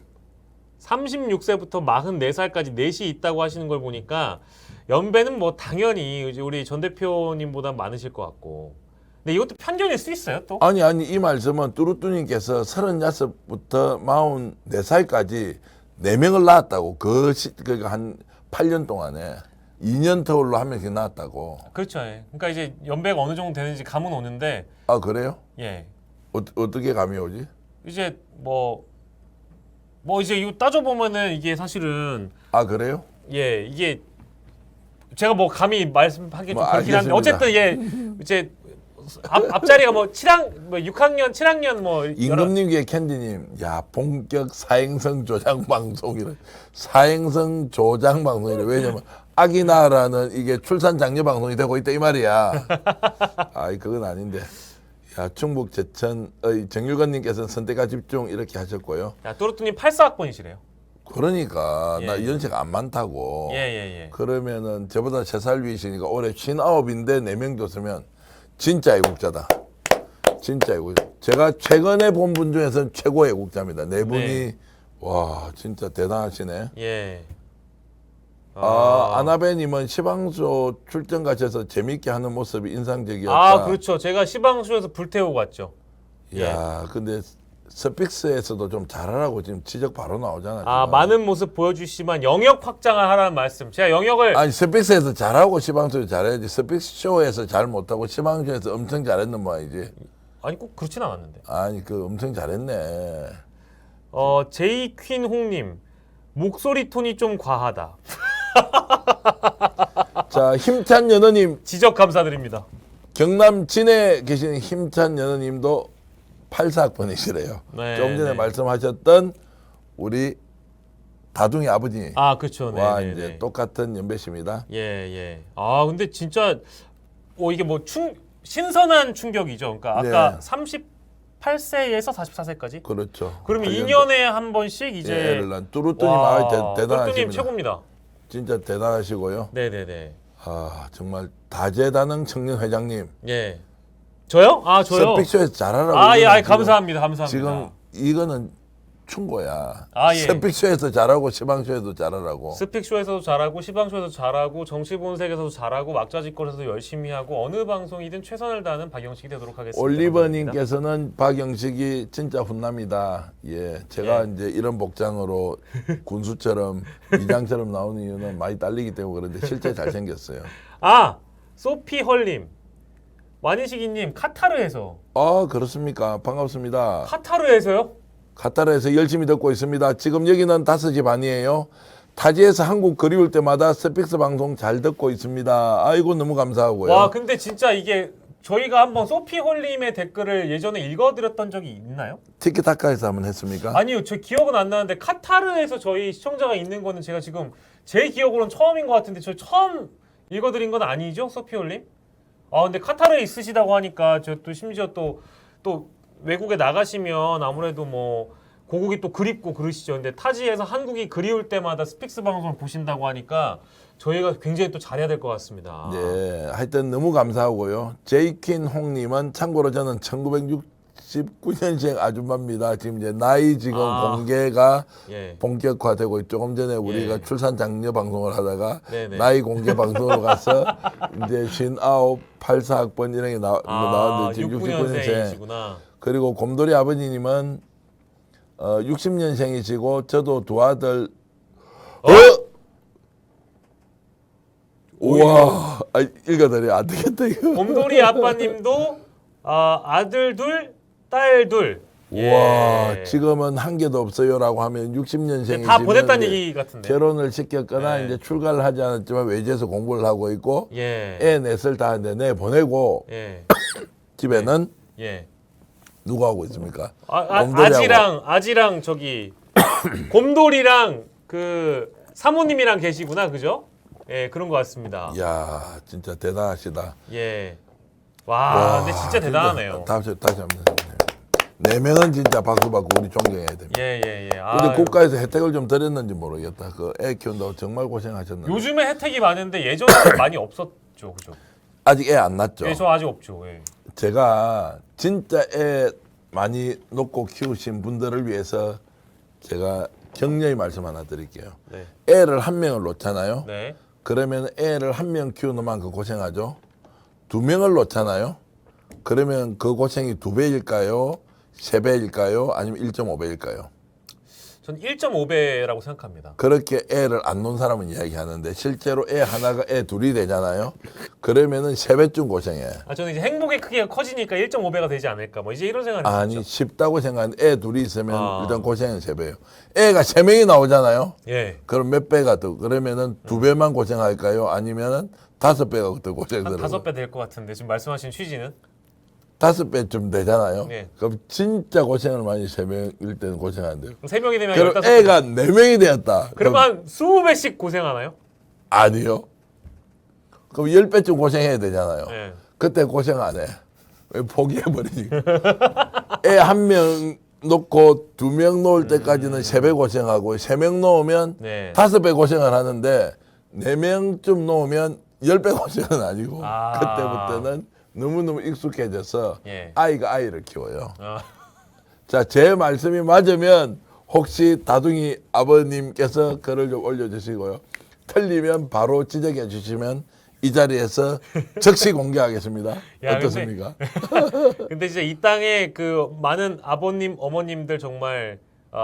36세부터 44살까지 넷이 있다고 하시는 걸 보니까 연배는 뭐 당연히 우리 전 대표님보다 많으실 것 같고. 근데 이것도 편견일 수 있어요, 또? 아니 이 말씀은 뚜루뚜님께서 36부터 44살까지 4명을 낳았다고. 그러니까 한 8년 동안에 2년 터울로 한 명씩 낳았다고. 그렇죠. 예. 그러니까 이제 연배가 어느 정도 되는지 감은 오는데. 아 그래요? 예. 어떻게 감이 오지? 이제 뭐 이제 이거 따져보면은 이게 사실은. 아 그래요? 예, 이게 제가 뭐 감히 말씀하기 좀 그렇긴 한데 알겠습니다. 어쨌든 예, 이제 앞자리가 뭐 6학년, 7학년 뭐 임금님 귀에 캔디님, 야 본격 사행성 조장 방송이래. 사행성 조장 방송이래. 왜냐면 아기나라는 이게 출산 장려 방송이 되고 있다 이 말이야. 아이 그건 아닌데. 야 충북 제천의 정율건님께서는 선택과 집중 이렇게 하셨고요. 야 또르뚜님 84학번이시래요. 그러니까 예, 나 예. 연세가 안 많다고. 예. 그러면은 저보다 3살 위이시니까 올해 59인데 4명 줬으면 진짜 애국자다. 진짜 애국자. 제가 최근에 본 분 중에서는 최고 애국자입니다. 네 분이 네. 와 진짜 대단하시네. 예. 아나베님은 시방쇼 출전 가셔서 재밌게 하는 모습이 인상적이었다. 아, 그렇죠. 제가 시방쇼에서 불태우고 갔죠. 야, 근데 스픽스에서도 좀 잘하라고 지금 지적 바로 나오잖아. 아, 지금. 많은 모습 보여주시지만 영역 확장을 하라는 말씀. 제가 영역을 아니 스픽스에서 잘하고 시방쇼에서 잘해야지. 스픽스쇼에서 잘 못하고 시방쇼에서 엄청 잘했는 모양이지. 아니 꼭 그렇진 않았는데. 아니 그 엄청 잘했네. 제이퀸 홍님 목소리 톤이 좀 과하다. 자 힘찬 연어님, 지적 감사드립니다. 경남 진해에 계신 힘찬 연어님도 84학번이시래요. 네, 좀 전에 네. 말씀하셨던 우리 다둥이 아버지. 아, 그렇죠. 와 네, 이제 똑같은 연배십니다. 예. 아, 근데 진짜 이게 뭐 신선한 충격이죠. 그러니까 아까 네. 38세에서 44세까지. 그렇죠. 그러면 8년도. 2년에 한 번씩 이제 애를 낳은 뚜루뚜님 아 뚜루님 대단하십니다. 최고입니다. 진짜 대단하시고요. 네네네. 아 정말 다재다능 청년 회장님. 예. 저요? 아, 저요. 스픽쇼에서 잘하라고. 아, 예, 이거는 지금- 감사합니다. 지금 이거는 충고야. 아, 예. 스픽쇼에서 잘하고 시방쇼에도 잘하라고. 스픽쇼에서도 잘하고 시방쇼에서도 잘하고 정치본색에서도 잘하고 막자지권에서도 열심히 하고 어느 방송이든 최선을 다하는 박영식이 되도록 하겠습니다. 올리버님께서는 박영식이 진짜 훈남이다. 예, 제가 이제 이런 복장으로 군수처럼 위장처럼 나오는 이유는 많이 딸리기 때문에 그런데 실제 잘생겼어요. 아, 소피 헐님, 완인식이님 카타르에서. 아 그렇습니까? 반갑습니다. 카타르에서요? 카타르에서 열심히 듣고 있습니다. 지금 여기는 5시 반이에요. 타지에서 한국 그리울 때마다 스픽스 방송 잘 듣고 있습니다. 아이고 너무 감사하고요. 와, 근데 진짜 이게 저희가 한번 소피 헐님의 댓글을 예전에 읽어드렸던 적이 있나요? 티키타카에서 한번 했습니까? 아니요, 제 기억은 안 나는데 카타르에서 저희 시청자가 있는 거는 제가 지금 제 기억으로는 처음인 것 같은데 저 처음 읽어드린 건 아니죠, 소피 헐님? 아, 근데 카타르에 있으시다고 하니까 저 또 심지어 또 외국에 나가시면 아무래도 뭐 고국이 또 그립고 그러시죠. 근데 타지에서 한국이 그리울 때마다 스픽스 방송을 보신다고 하니까 저희가 굉장히 또 잘해야 될 것 같습니다. 네, 하여튼 너무 감사하고요. 제이퀸 홍님은 참고로 저는 1969년생 아줌마입니다. 지금 이제 나이 지금 공개가 예. 본격화되고 조금 전에 우리가 예. 출산 장려 방송을 하다가 네네. 나이 공개 방송으로 가서 이제 59, 84학번 이런 게 나왔는데 지금 69년생. 69년생이시구나. 그리고 곰돌이 아버님은 60년생이시고 저도 두 아들. 우와, 읽어드려 안 되겠다 이거. 곰돌이 아빠님도 아들 둘, 딸 둘. 우와, 예. 지금은 한 개도 없어요라고 하면 60년생이시면 다 보냈다는 얘기 같은데. 결혼을 시켰거나 네. 이제 출가를 하지 않았지만 외지에서 공부를 하고 있고 예. 애 넷을 다 내 보내고 예. 집에는 예. 누가 하고 있습니까? 아지랑 저기 곰돌이랑 그 사모님이랑 계시구나, 그죠? 예, 그런 것 같습니다. 이야, 진짜 대단하시다. 예. 와, 근데 진짜 대단하네요. 다시 한번. 네 명은 진짜 박수 받고 우리 존경해야 됩니다. 예. 근데 국가에서 혜택을 좀 드렸는지 모르겠다. 그 애 키운다고 정말 고생하셨는데. 요즘에 혜택이 많은데 예전에는 많이 없었죠, 그죠? 아직 애 안 낳죠. 예, 저 아직 없죠. 예. 제가 진짜 애 많이 놓고 키우신 분들을 위해서 제가 격려의 말씀 하나 드릴게요. 네. 애를 한 명을 놓잖아요. 네. 그러면 애를 한 명 키우는 만큼 고생하죠. 2명을 놓잖아요. 그러면 그 고생이 2배일까요? 3배일까요? 아니면 1.5배일까요? 전 1.5배라고 생각합니다. 그렇게 애를 안 놓은 사람은 이야기하는데 실제로 애 하나가 애 둘이 되잖아요. 그러면은 3배쯤 고생해. 저는 이제 행복의 크기가 커지니까 1.5배가 되지 않을까 뭐 이제 이런 생각을 아니 했었죠. 쉽다고 생각하는데 애 둘이 있으면 일단 고생은 3배예요. 애가 3명이 나오잖아요. 예. 그럼 몇 배가 더? 그러면은 2배만 고생할까요? 아니면은 5배가 더 한 고생되는 5배 될 것 같은데 지금 말씀하신 취지는 5배쯤 되잖아요. 네. 그럼 진짜 고생을 많이 3명일 때는 고생한대요. 3명이 되면 그럼 15배. 애가 4명이 되었다. 그러면 한 20배씩 고생하나요? 아니요. 그럼 10배쯤 고생해야 되잖아요. 예. 그때 고생 안 해. 왜 포기해버리지. 애 한 명 놓고 2명 놓을 때까지는 3배 고생하고 3명 놓으면 네. 5배 고생을 하는데 4명쯤 놓으면 10배 고생은 아니고 아. 그때부터는 너무너무 익숙해져서 예. 아이가 아이를 키워요. 어. 자, 제 말씀이 맞으면 혹시 다둥이 아버님께서 글을 좀 올려주시고요. 틀리면 바로 지적해 주시면 이 자리에서 즉시 공개하겠습니다. 야, 어떻습니까? 근데 진짜 이 땅에 그 많은 아버님, 어머님들 정말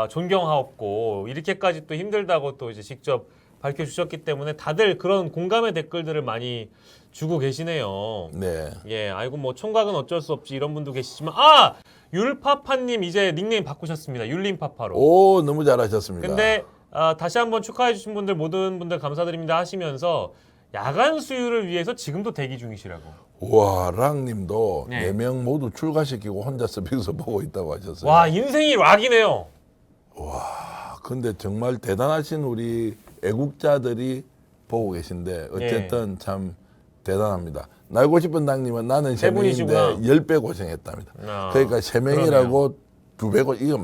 존경하옵고 이렇게까지 또 힘들다고 또 이제 직접 밝혀주셨기 때문에 다들 그런 공감의 댓글들을 많이 주고 계시네요. 네. 예, 아이고 뭐 총각은 어쩔 수 없지 이런 분도 계시지만 율파파님 이제 닉네임 바꾸셨습니다. 율림파파로. 오, 너무 잘하셨습니다. 근데 다시 한번 축하해주신 분들 모든 분들 감사드립니다 하시면서 야간 수유를 위해서 지금도 대기 중이시라고. 와, 랑님도 네. 4명 모두 출가시키고 혼자서 빙서 보고 있다고 하셨어요. 와 인생이 락이네요. 근데 정말 대단하신 우리 애국자들이 보고 계신데 어쨌든 참 대단합니다. 날고 싶은 당님은 나는 세 3명인데 분이시구나. 10배 고생했답니다. 아, 그러니까 3명이라고 2배 고생, 이거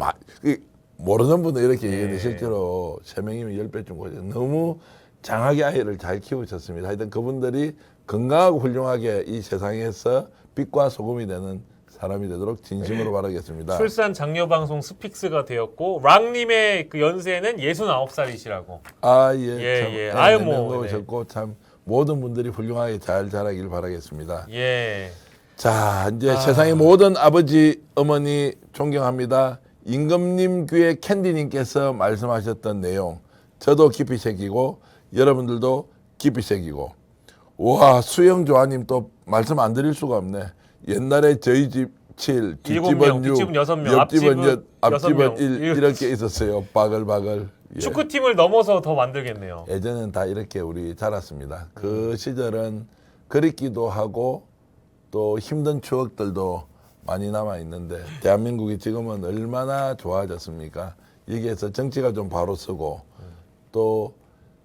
모르는 분은 이렇게 얘기하는데 예. 실제로 3명이면 10배쯤 고생. 너무 장하게 아이를 잘 키우셨습니다. 하여튼 그분들이 건강하고 훌륭하게 이 세상에서 빛과 소금이 되는 사람이 되도록 진심으로 바라겠습니다. 출산 장려 방송 스픽스가 되었고 랑님의 그 연세는 69살이시라고. 아, 예. 예, 참, 예. 아유, 뭐, 뭐, 오셨고 참 모든 분들이 훌륭하게 잘 자라길 바라겠습니다. 예. 자, 이제 세상의 모든 아버지, 어머니 존경합니다. 임금님 귀에 캔디님께서 말씀하셨던 내용 저도 깊이 새기고 여러분들도 깊이 새기고 와, 수영조아님 또 말씀 안 드릴 수가 없네. 옛날에 저희 집 7, 뒷집은 6, 뒷집은 6명, 옆집은 앞집은 앞집은 6명. 1 이렇게 있었어요. 바글바글. 예. 축구팀을 넘어서 더 만들겠네요. 예전엔 다 이렇게 우리 자랐습니다. 그 시절은 그립기도 하고 또 힘든 추억들도 많이 남아 있는데 대한민국이 지금은 얼마나 좋아졌습니까? 여기에서 정치가 좀 바로 서고 또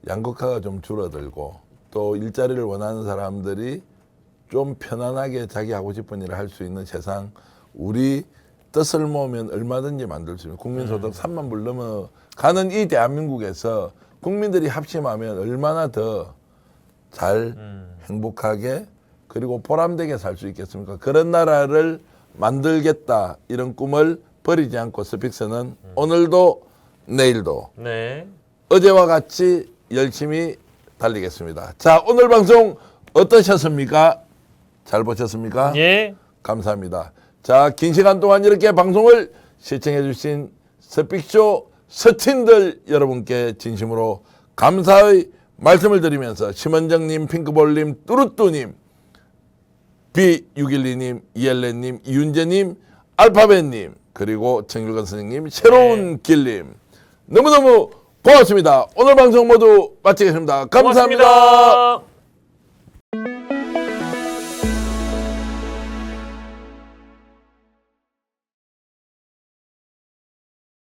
양극화가 좀 줄어들고 또 일자리를 원하는 사람들이 좀 편안하게 자기 하고 싶은 일을 할 수 있는 세상, 우리 뜻을 모으면 얼마든지 만들 수 있는 국민소득 3만 불 넘어가는 이 대한민국에서 국민들이 합심하면 얼마나 더 잘 행복하게 그리고 보람되게 살 수 있겠습니까? 그런 나라를 만들겠다 이런 꿈을 버리지 않고 스픽스는 오늘도 내일도 네. 어제와 같이 열심히 달리겠습니다. 자, 오늘 방송 어떠셨습니까? 잘 보셨습니까? 예. 감사합니다. 자, 긴 시간 동안 이렇게 방송을 시청해 주신 스픽쇼 서친들 여러분께 진심으로 감사의 말씀을 드리면서 심원정님, 핑크볼님, 뚜루뚜님, B612님, 이엘레님, 이윤재님, 알파벳님, 그리고 정일건 선생님, 새로운 길님 너무너무 고맙습니다. 오늘 방송 모두 마치겠습니다. 감사합니다. 고맙습니다.